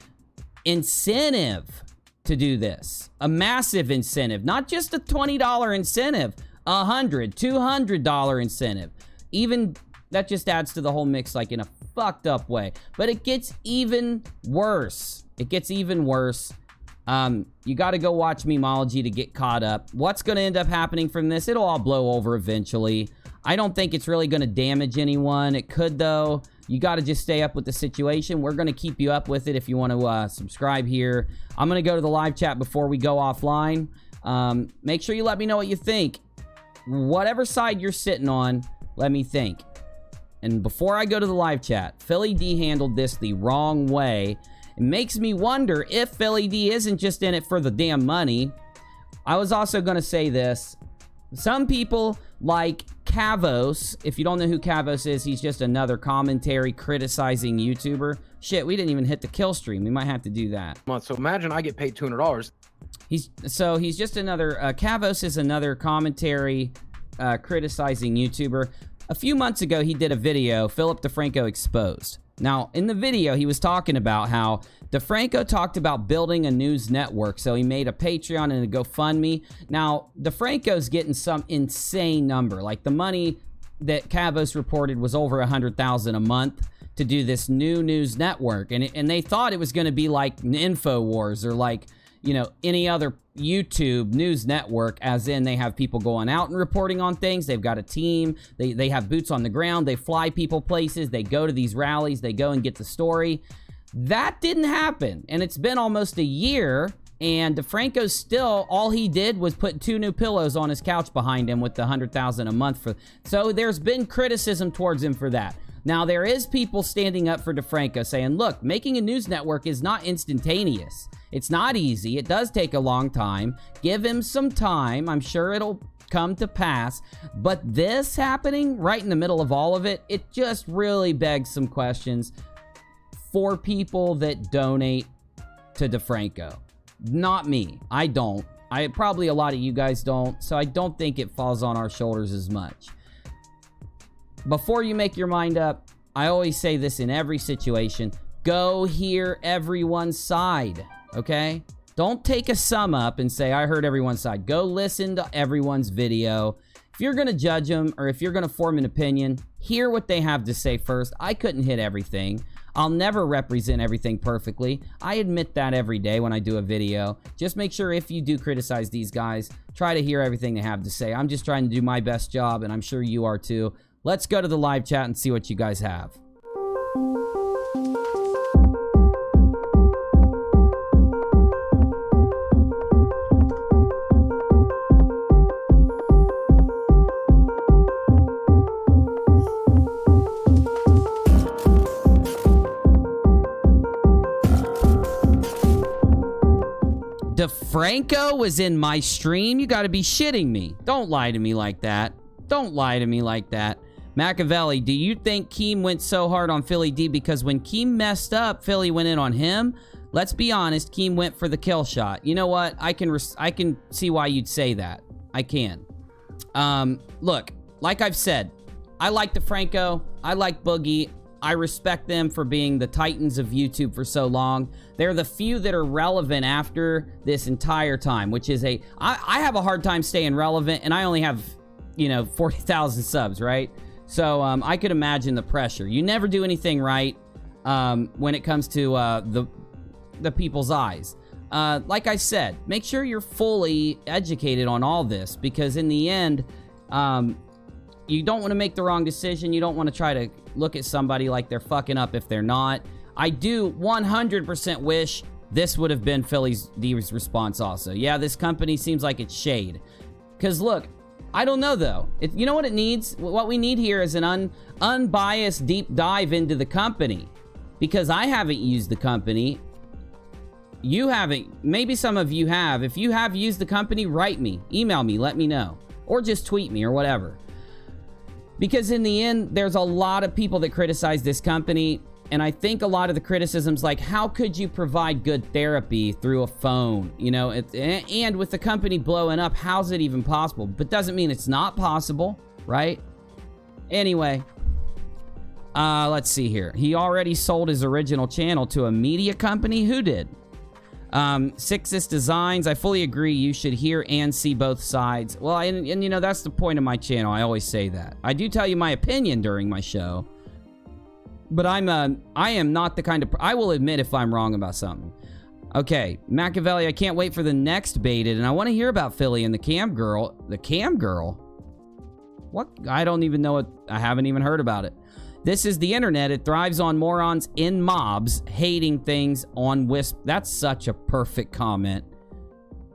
incentive to do this, a massive incentive, not just a $20 incentive, $100, $200 incentive. Even that just adds to the whole mix, like in a fucked up way. But it gets even worse. It gets even worse. You got to go watch Memology to get caught up. What's going to end up happening from this? It'll all blow over eventually. I don't think it's really going to damage anyone. It could, though. You got to just stay up with the situation. We're going to keep you up with it if you want to subscribe here. I'm going to go to the live chat before we go offline. Make sure you let me know what you think. Whatever side you're sitting on, let me think. And before I go to the live chat, Philly D handled this the wrong way. It makes me wonder if Philly D isn't just in it for the damn money. I was also going to say this. Some people like Kavos. If you don't know who Kavos is, he's just another commentary criticizing YouTuber. Shit, we didn't even hit the kill stream. We might have to do that. So imagine I get paid $200. He's just another, Kavos is another commentary criticizing YouTuber. A few months ago, he did a video, Philip DeFranco Exposed. Now, in the video, he was talking about how DeFranco talked about building a news network, so he made a Patreon and a GoFundMe. Now, DeFranco's getting some insane number. Like, the money that Kavos reported was over $100,000 a month to do this new news network. And they thought it was going to be like InfoWars or like, you know, any other YouTube news network, as in they have people going out and reporting on things. They've got a team. They have boots on the ground. They fly people places. They go to these rallies. They go and get the story. That didn't happen. And it's been almost a year. And DeFranco still, all he did was put 2 new pillows on his couch behind him with the $100,000 a month. So there's been criticism towards him for that. Now, there is people standing up for DeFranco saying, look, making a news network is not instantaneous. It's not easy. It does take a long time. Give him some time. I'm sure it'll come to pass. But this happening right in the middle of all of it, it just really begs some questions for people that donate to DeFranco. Not me. I don't. Probably a lot of you guys don't. So I don't think it falls on our shoulders as much. Before you make your mind up, I always say this in every situation. Go hear everyone's side. Okay? Don't take a sum up and say, I heard everyone's side. Go listen to everyone's video. If you're going to judge them or if you're going to form an opinion, hear what they have to say first. I couldn't hit everything. I'll never represent everything perfectly. I admit that every day when I do a video. Just make sure if you do criticize these guys, try to hear everything they have to say. I'm just trying to do my best job, and I'm sure you are too. Let's go to the live chat and see what you guys have. DeFranco was in my stream? You gotta be shitting me. Don't lie to me like that. Don't lie to me like that. Machiavelli, do you think Keem went so hard on Philly D because when Keem messed up, Philly went in on him? Let's be honest, Keem went for the kill shot. You know what? I can see why you'd say that. I can. Look, like I've said, I like DeFranco. I like Boogie. I respect them for being the titans of YouTube for so long. They're the few that are relevant after this entire time, which is I have a hard time staying relevant, and I only have, you know, 40,000 subs, right? So I could imagine the pressure. You never do anything right when it comes to the people's eyes. Like I said, make sure you're fully educated on all this, because in the end, you don't want to make the wrong decision. You don't want to try to look at somebody like they're fucking up if they're not. I do 100% wish this would have been Philly's response also. Yeah, this company seems like it's shade. Because look, I don't know though. You know what it needs? What we need here is an unbiased deep dive into the company. Because I haven't used the company. You haven't. Maybe some of you have. If you have used the company, write me. Email me. Let me know. Or just tweet me or whatever. Because in the end, there's a lot of people that criticize this company. And I think a lot of the criticisms like, how could you provide good therapy through a phone? You know, and with the company blowing up, how's it even possible? But doesn't mean it's not possible, right? Anyway, let's see here. He already sold his original channel to a media company. Who did? Sixus Designs. I fully agree. You should hear and see both sides. Well, and you know, that's the point of my channel. I always say that. I do tell you my opinion during my show. But I am not the kind of... I will admit if I'm wrong about something. Okay, Machiavelli, I can't wait for the next Baited, and I want to hear about Philly and the cam girl. The cam girl? What? I don't even know it. I haven't even heard about it. This is the internet. It thrives on morons in mobs hating things on Wisp. That's such a perfect comment.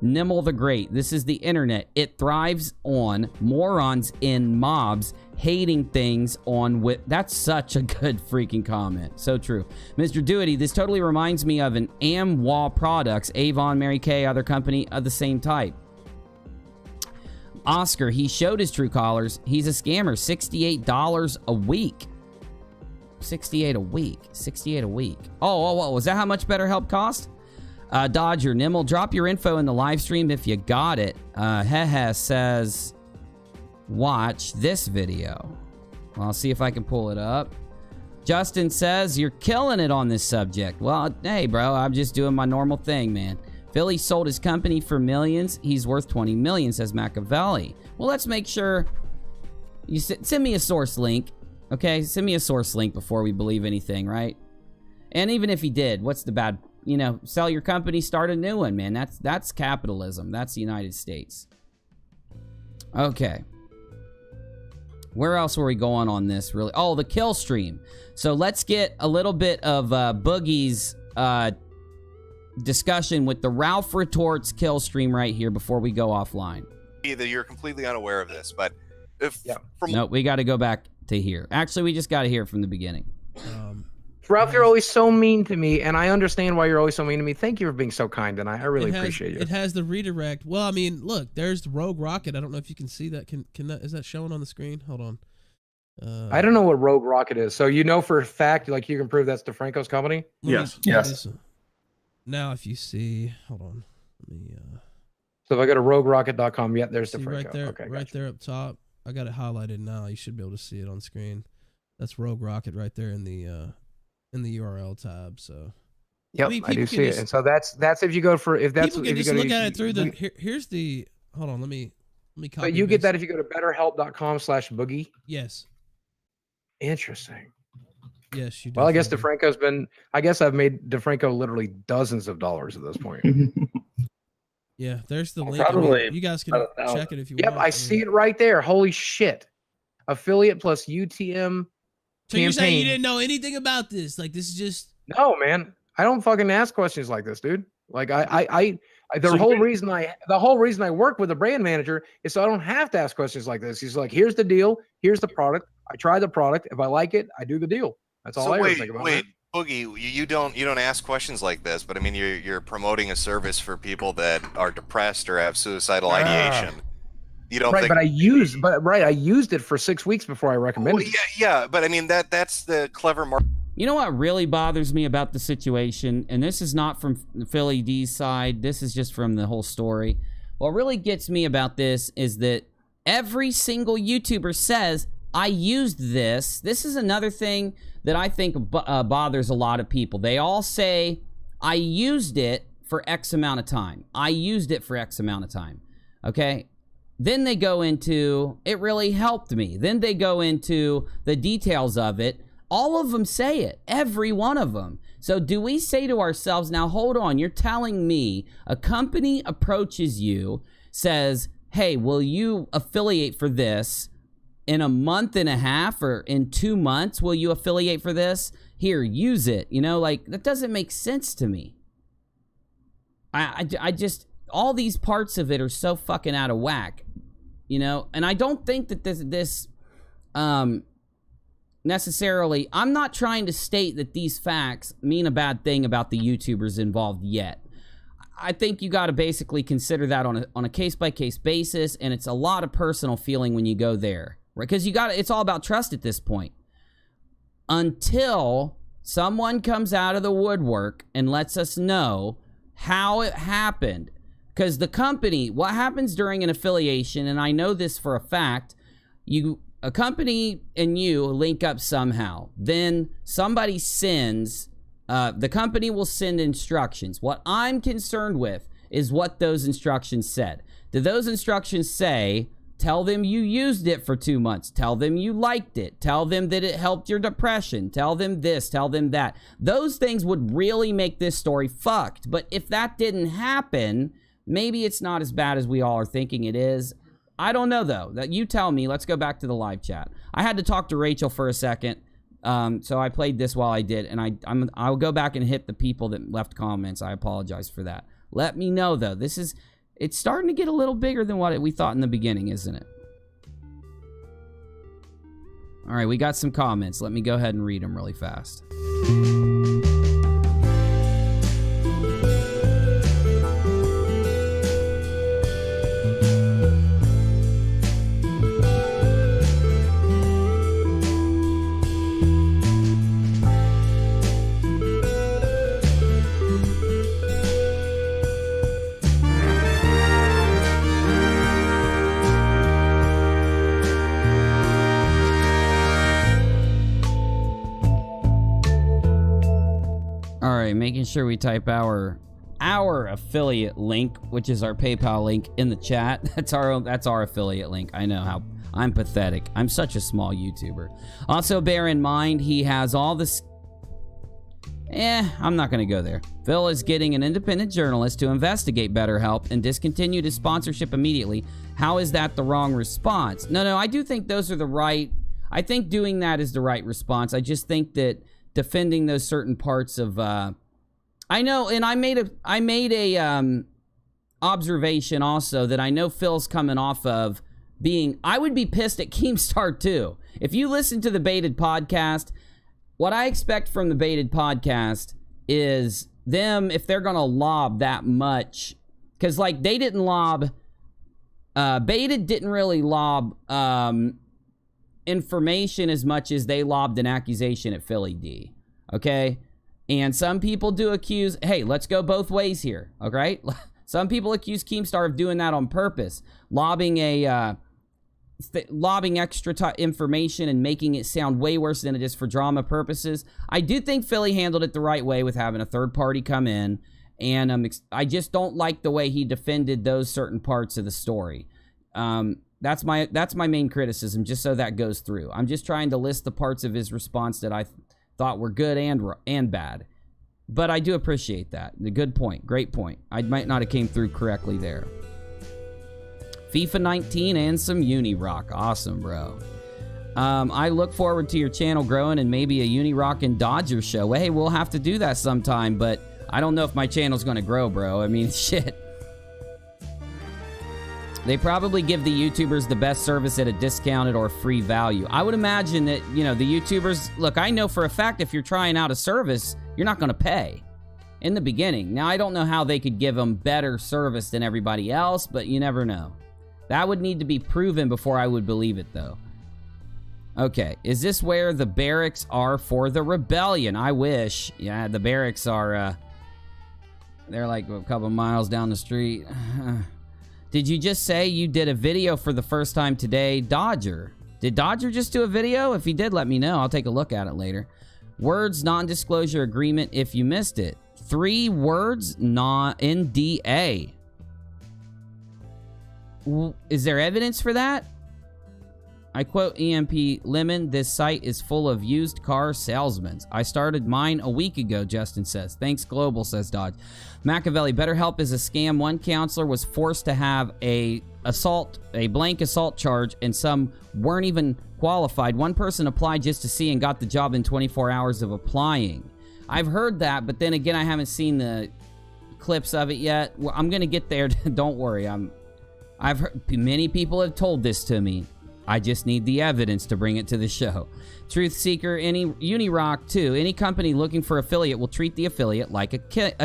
Nimble the Great. This is the internet. It thrives on morons in mobs hating things on Wisp. That's such a good freaking comment. So true. Mr. Doity, this totally reminds me of an Amwa Products, Avon, Mary Kay, other company of the same type. Oscar, he showed his true colors. He's a scammer. $68 a week. 68 a week. 68 a week. Oh, was that how much BetterHelp cost? Dodger, Nimble, drop your info in the live stream if you got it. Hehe says, watch this video. Well, I'll see if I can pull it up. Justin says, you're killing it on this subject. Well, hey, bro, I'm just doing my normal thing, man. Philly sold his company for millions. He's worth 20 million, says Machiavelli. Well, let's make sure you send me a source link. Okay, send me a source link before we believe anything, right? And even if he did, what's the bad, you know, sell your company, start a new one, man. That's capitalism. That's the United States. Okay. Where else were we going on this, really? Oh, the kill stream. So let's get a little bit of Boogie's discussion with the Ralph Retorts kill stream right here before we go offline. Either you're completely unaware of this, but if no, we got to go back to here. Actually, we just got to hear it from the beginning. Ralph, you're always so mean to me, and I understand why you're always so mean to me. Thank you for being so kind, and I really appreciate you. It has the redirect. Well, I mean, look, there's the Rogue Rocket. I don't know if you can see that. Can that, is that showing on the screen? Hold on. I don't know what Rogue Rocket is. So you know for a fact, like you can prove that's DeFranco's company? Yes. Yes. Now, if you see, hold on. Let me. So if I go to roguerocket.com, yeah, there's DeFranco. Right there, okay, right there up top. I got it highlighted now. You should be able to see it on screen. That's Rogue Rocket right there in the URL tab. So. Yep, I do see it. And so that's if you go for if that's people can just look at it through the. Here's the. Hold on, let me copy. But you get that if you go to betterhelp.com/boogie. Yes. Interesting. Yes, you do. Well, I guess DeFranco's been. I guess I've made DeFranco literally dozens of dollars at this point. Yeah, there's the link. Probably. You guys can check it if you want. Yep, I see it right there. Holy shit! Affiliate plus UTM. So you're saying you didn't know anything about this? Like this is just. No, man. I don't fucking ask questions like this, dude. Like the whole reason I work with a brand manager is so I don't have to ask questions like this. He's like, here's the deal, here's the product. I try the product. If I like it, I do the deal. That's all I ever think about. Wait, Boogie, you don't ask questions like this, but I mean you're promoting a service for people that are depressed or have suicidal ideation. You don't think... But I used it for 6 weeks before I recommended it. Yeah, but I mean that's the clever market. You know what really bothers me about the situation, and this is not from Philly D's side, this is just from the whole story. What really gets me about this is that every single YouTuber says, I used this. This is another thing that I think bothers a lot of people. They all say, I used it for X amount of time. I used it for X amount of time. Okay? Then they go into, it really helped me. Then they go into the details of it. All of them say it, every one of them. So do we say to ourselves, now hold on, you're telling me a company approaches you, says, hey, will you affiliate for this in a month and a half or in 2 months? Will you affiliate for this? Here, use it. You know, like, that doesn't make sense to me. I just, all these parts of it are so fucking out of whack, you know? And I don't think that this necessarily, I'm not trying to state that these facts mean a bad thing about the YouTubers involved yet. I think you got to basically consider that on a case-by-case basis, and it's a lot of personal feeling when you go there, right? Because it's all about trust at this point. Until someone comes out of the woodwork and lets us know how it happened. Because the company, what happens during an affiliation, and I know this for a fact, a company and you link up somehow. Then somebody sends, the company will send instructions. What I'm concerned with is what those instructions said. Do those instructions say, tell them you used it for 2 months. Tell them you liked it. Tell them that it helped your depression. Tell them this, tell them that. Those things would really make this story fucked. But if that didn't happen, maybe it's not as bad as we all are thinking it is. I don't know, though. That you tell me. Let's go back to the live chat. I had to talk to Rachel for a second, so I played this while I did, and I'll go back and hit the people that left comments. I apologize for that. Let me know, though. It's starting to get a little bigger than what we thought in the beginning, isn't it? All right, we got some comments. Let me go ahead and read them really fast. Making sure we type our affiliate link, which is our PayPal link, in the chat. That's our affiliate link. I know how I'm pathetic. I'm such a small YouTuber. Also, bear in mind he has all this. I'm not going to go there. Phil is getting an independent journalist to investigate BetterHelp and discontinue his sponsorship immediately. How is that the wrong response? No, I do think those are the right. I think doing that is the right response. I just think that defending those certain parts of I know, and I made a observation also that I know Phil's coming off of being. I would be pissed at Keemstar too. If you listen to the Baited podcast, what I expect from the Baited podcast is them, if they're gonna lob that much, because like they didn't lob. Baited didn't really lob information as much as they lobbed an accusation at Philly D. Okay. And some people do accuse, hey, let's go both ways here, okay? Some people accuse Keemstar of doing that on purpose, lobbing extra information and making it sound way worse than it is for drama purposes. I do think Philly handled it the right way with having a third party come in, and I just don't like the way he defended those certain parts of the story. That's my main criticism, just so that goes through. I'm just trying to list the parts of his response that I thought were good and bad. But I do appreciate that. The good point. Great point. I might not have came through correctly there. FIFA 19 and some UNIRock. Awesome, bro. I look forward to your channel growing and maybe a UNIRock and Dodger show. Hey, we'll have to do that sometime, but I don't know if my channel's going to grow, bro. I mean, shit. They probably give the YouTubers the best service at a discounted or free value. I would imagine that, you know, the YouTubers... Look, I know for a fact if you're trying out a service, you're not going to pay in the beginning. Now, I don't know how they could give them better service than everybody else, but you never know. That would need to be proven before I would believe it, though. Okay, is this where the barracks are for the rebellion? I wish. Yeah, the barracks are... they're like a couple miles down the street. Did you just say you did a video for the first time today? Dodger. Did Dodger just do a video? If he did, let me know. I'll take a look at it later. Words, non-disclosure agreement if you missed it. 3 words, NDA. Is there evidence for that? I quote EMP Lemon, this site is full of used car salesmen. I started mine a week ago, Justin says. Thanks, Global, says Dodge. Machiavelli, BetterHelp is a scam. One counselor was forced to have a blank assault charge, and some weren't even qualified. One person applied just to see and got the job in 24 hours of applying. I've heard that, but then again, I haven't seen the clips of it yet. I'm going to get there. Don't worry. I've heard many people have told this to me. I just need the evidence to bring it to the show. Truth Seeker, any UNIRock too. Any company looking for affiliate will treat the affiliate like a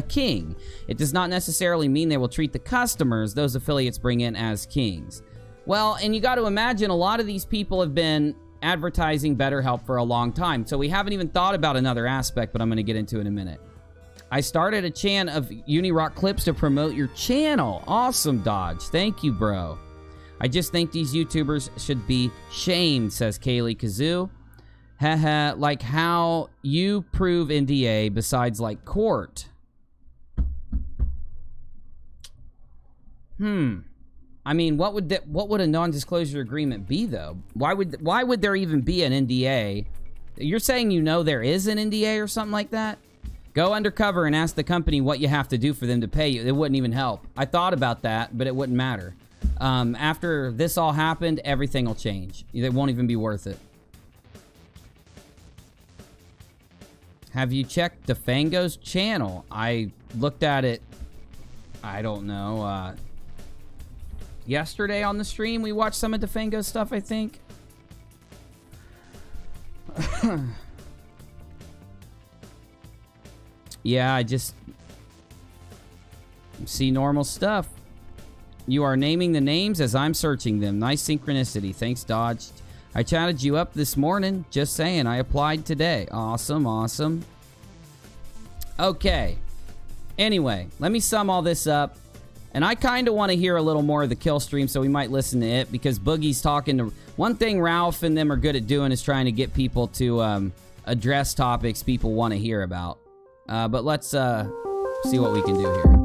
king. It does not necessarily mean they will treat the customers those affiliates bring in as kings. Well, and you got to imagine a lot of these people have been advertising BetterHelp for a long time, so we haven't even thought about another aspect, but I'm going to get into it in a minute. I started a chan of UNIRock clips to promote your channel. Awesome, Dodge. Thank you, bro. I just think these YouTubers should be shamed, says Kaylee Kazoo. Haha, like how you prove NDA besides like court. I mean, what would a non-disclosure agreement be though? Why would there even be an NDA? You're saying you know there is an NDA or something like that? Go undercover and ask the company what you have to do for them to pay you. It wouldn't even help. I thought about that, but it wouldn't matter. After this all happened, everything will change. It won't even be worth it. Have you checked DeFranco's channel? I looked at it, I don't know, yesterday on the stream. We watched some of DeFranco's stuff, I think. Yeah, I just see normal stuff. You are naming the names as I'm searching them. Nice synchronicity. Thanks, Dodge. I chatted you up this morning. Just saying, I applied today. Awesome, awesome. Okay. Anyway, let me sum all this up. And I kind of want to hear a little more of the kill stream, so we might listen to it, because Boogie's talking to... One thing Ralph and them are good at doing is trying to get people to address topics people want to hear about. But let's see what we can do here.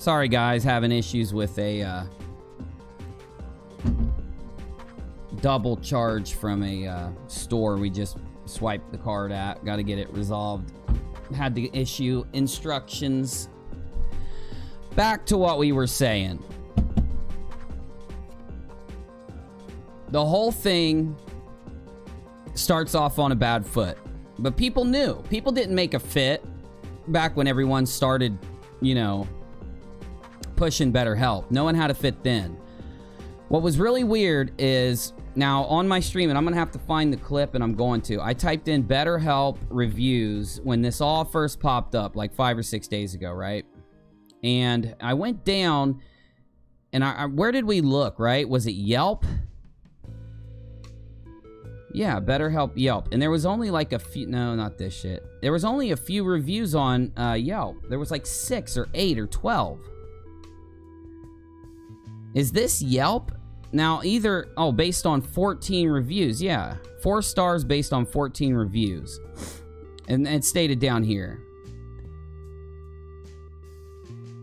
Sorry guys, having issues with a double charge from a store we just swiped the card at. Got to get it resolved. Had to issue instructions. Back to what we were saying. The whole thing starts off on a bad foot. But people knew. People didn't make a fit back when everyone started, you know, pushing BetterHelp. No one had a fit then. What was really weird is, now on my stream, and I'm going to have to find the clip, and I'm going to, I typed in BetterHelp reviews when this all first popped up, like 5 or 6 days ago, right? And I went down, and where did we look, right? Was it Yelp? Yeah, BetterHelp Yelp. And there was only like a few, no, not this shit. There was only a few reviews on Yelp. There was like 6 or 8 or 12. Is this Yelp? Now either, oh, based on 14 reviews. Yeah, 4 stars based on 14 reviews. And it's stated down here.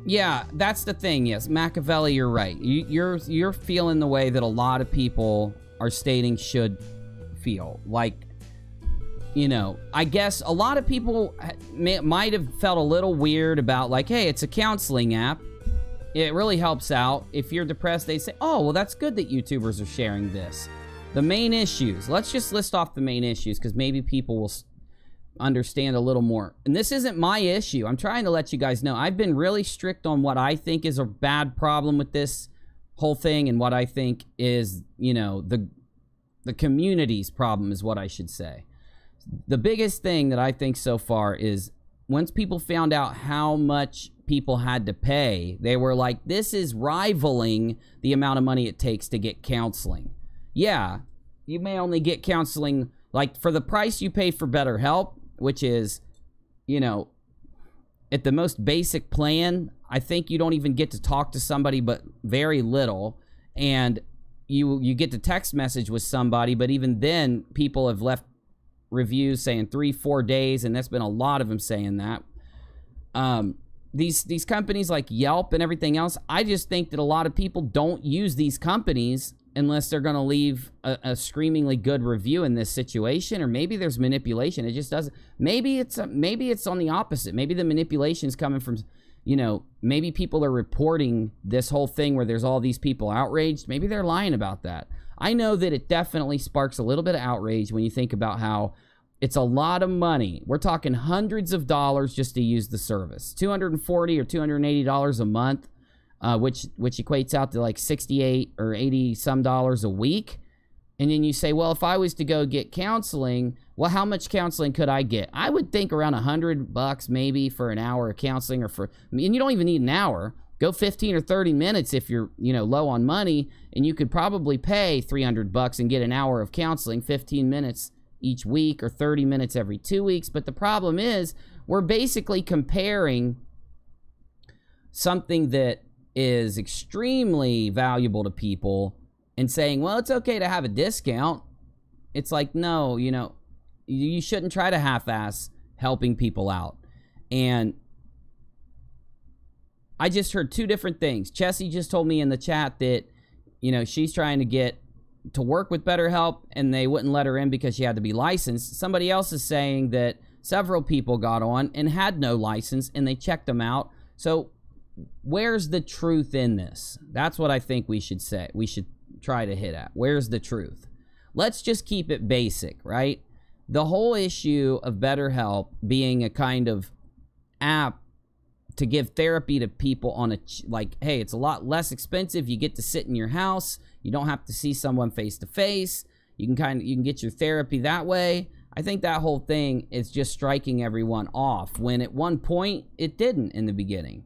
Yeah, that's the thing. Yes, Machiavelli, you're right. You're feeling the way that a lot of people are stating should feel. Like, you know, I guess a lot of people might have felt a little weird about, like, hey, it's a counseling app. It really helps out. If you're depressed, they say, oh, well, that's good that YouTubers are sharing this. The main issues. Let's just list off the main issues, because maybe people will understand a little more. And this isn't my issue. I'm trying to let you guys know. I've been really strict on what I think is a bad problem with this whole thing, and what I think is, you know, the community's problem is what I should say. The biggest thing that I think so far is once people found out how much people had to pay, they were like, this is rivaling the amount of money it takes to get counseling. Yeah, you may only get counseling, like, for the price you pay for BetterHelp, which is, you know, at the most basic plan, I think you don't even get to talk to somebody but very little, and you get to text message with somebody, but even then, people have left reviews saying 3-4 days, and that's been a lot of them saying that. These companies like Yelp and everything else, I just think that a lot of people don't use these companies unless they're going to leave a screamingly good review in this situation, or maybe there's manipulation. It just doesn't. Maybe it's on the opposite. Maybe the manipulation is coming from, you know, maybe people are reporting this whole thing where there's all these people outraged. Maybe they're lying about that. I know that it definitely sparks a little bit of outrage when you think about how it's a lot of money. We're talking hundreds of dollars just to use the service. $240 or $280 a month. Which equates out to like 68 or 80 some dollars a week. And then you say, well, if I was to go get counseling, well, how much counseling could I get? I would think around $100 maybe for an hour of counseling, or for, I mean, you don't even need an hour. Go 15 or 30 minutes if you're, you know, low on money, and you could probably pay $300 and get an hour of counseling, 15 minutes each week or 30 minutes every 2 weeks. But the problem is we're basically comparing something that is extremely valuable to people and saying, well, it's okay to have a discount. It's like, no, you know, you shouldn't try to half-ass helping people out. And I just heard two different things. Chessie just told me in the chat that, you know, she's trying to get to work with BetterHelp and they wouldn't let her in because she had to be licensed. Somebody else is saying that several people got on and had no license and they checked them out. So where's the truth in this? That's what I think we should say. We should try to hit at. Where's the truth? Let's just keep it basic, right? The whole issue of BetterHelp being a kind of app to give therapy to people on a, like, hey, it's a lot less expensive. You get to sit in your house. You don't have to see someone face to face. You can get your therapy that way. I think that whole thing is just striking everyone off, when at one point it didn't in the beginning.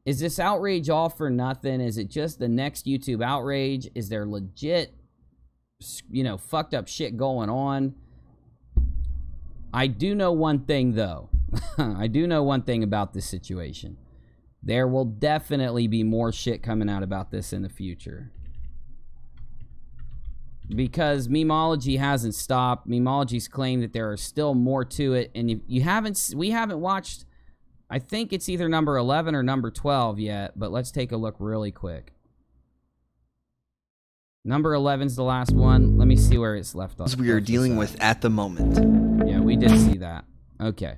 Is this outrage all for nothing? Is it just the next YouTube outrage? Is there legit, you know, fucked up shit going on? I do know one thing, though. I do know one thing about this situation. There will definitely be more shit coming out about this in the future. Because Memology hasn't stopped. Memology's claimed that there are still more to it. And we haven't watched, I think it's either number 11 or number 12 yet, but let's take a look really quick. Number 11's the last one. Let me see where it's left off. We are dealing with at the moment. Yeah, we did see that. Okay.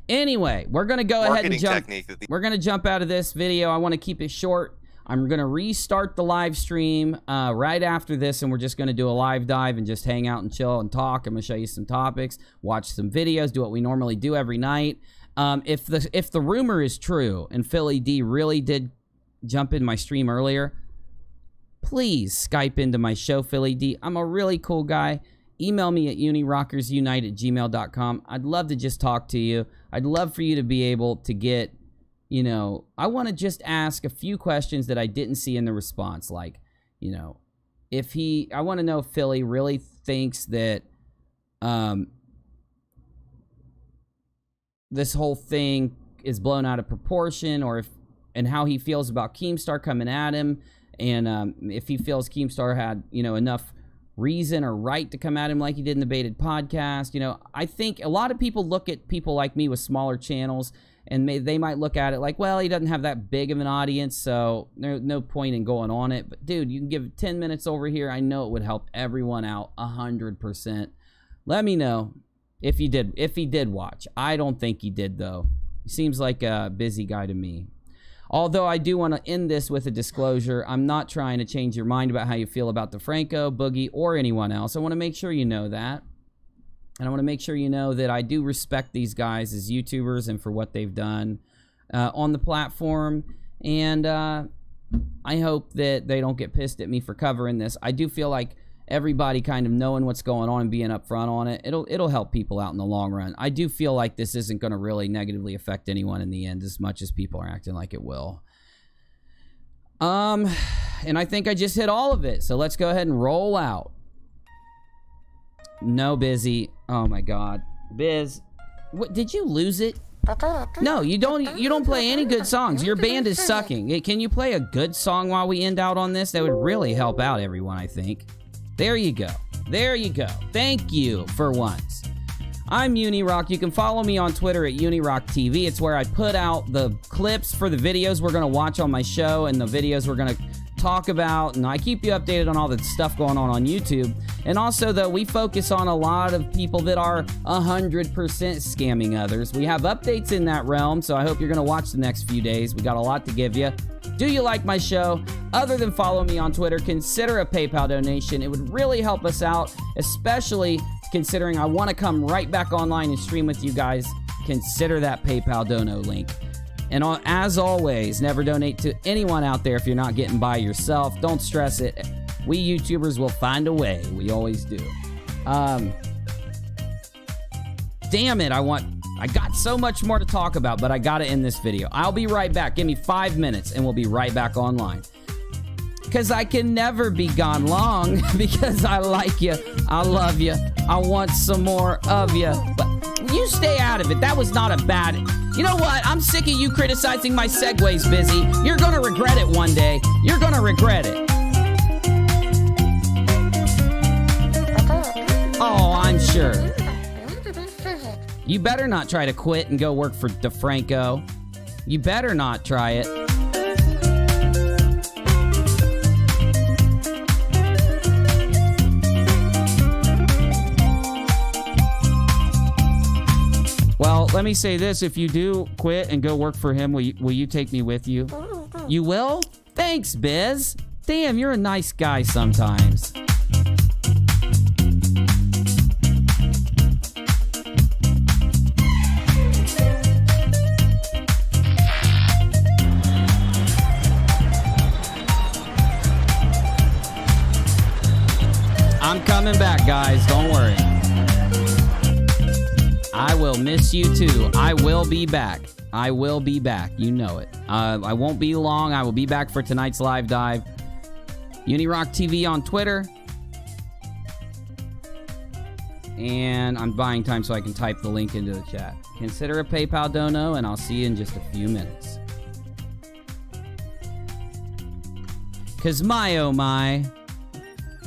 Anyway, we're going to go ahead and jump. We're going to jump out of this video. I want to keep it short. I'm going to restart the live stream right after this, and we're just going to do a live dive and just hang out and chill and talk. I'm going to show you some topics, watch some videos, do what we normally do every night. If the rumor is true and Philly D really did jump in my stream earlier, please Skype into my show, Philly D. I'm a really cool guy. Email me at unirockersunite@gmail.com. I'd love to just talk to you. I'd love for you to be able to get, you know, I want to just ask a few questions that I didn't see in the response. Like, you know, I want to know if Philly really thinks that this whole thing is blown out of proportion, or and how he feels about Keemstar coming at him, and if he feels Keemstar had, you know, enough reason or right to come at him like he did in the Baited podcast. You know, I think a lot of people look at people like me with smaller channels And they might look at it like, well, he doesn't have that big of an audience, so there's no point in going on it. But, dude, you can give 10 minutes over here. I know it would help everyone out 100%. Let me know if he did watch. I don't think he did, though. He seems like a busy guy to me. Although I do want to end this with a disclosure. I'm not trying to change your mind about how you feel about DeFranco, Boogie, or anyone else. I want to make sure you know that. And I want to make sure you know that I do respect these guys as YouTubers and for what they've done on the platform. And I hope that they don't get pissed at me for covering this. I do feel like everybody kind of knowing what's going on and being upfront on it, it'll help people out in the long run. I do feel like this isn't going to really negatively affect anyone in the end as much as people are acting like it will. And I think I just hit all of it. So let's go ahead and roll out. No, Busy. Oh my God, Biz, what, did you lose it? No, you don't play any good songs. Your band is sucking. Can you play a good song while we end out on this? That would really help out everyone, I think. There you go. There you go. Thank you for once. I'm UNIRock. You can follow me on Twitter at UNIRocktv. It's where I put out the clips for the videos we're going to watch on my show and the videos we're going to talk about, and I keep you updated on all the stuff going on YouTube. And also, though, we focus on a lot of people that are 100% scamming others. We have updates in that realm, so I hope you're going to watch the next few days. We got a lot to give you. Do you like my show? Other than follow me on Twitter, consider a PayPal donation. It would really help us out, especially considering I want to come right back online and stream with you guys. Consider that PayPal dono link. And as always, never donate to anyone out there if you're not getting by yourself. Don't stress it. We YouTubers will find a way. We always do. Damn it, I got so much more to talk about, but I gotta end this video. I'll be right back. Give me 5 minutes and we'll be right back online. Because I can never be gone long because I like you. I love you. I want some more of you. But you stay out of it. That was not a bad... You know what? I'm sick of you criticizing my segues, Busy. You're gonna regret it one day. You're gonna regret it. Oh, I'm sure. You better not try to quit and go work for DeFranco. You better not try it. Well, let me say this. If you do quit and go work for him, will you take me with you? You will? Thanks, Biz. Damn, you're a nice guy sometimes. I'm coming back, guys. Don't worry. I will miss you too. I will be back. I will be back. You know it. I won't be long. I will be back for tonight's live dive. UNIRocktv on Twitter. And I'm buying time so I can type the link into the chat. Consider a PayPal dono, and I'll see you in just a few minutes. Because my, oh my,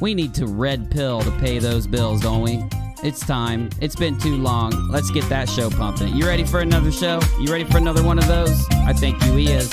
we need to red pill to pay those bills, don't we? It's time. It's been too long. Let's get that show pumping. You ready for another show? You ready for another one of those? I think you is.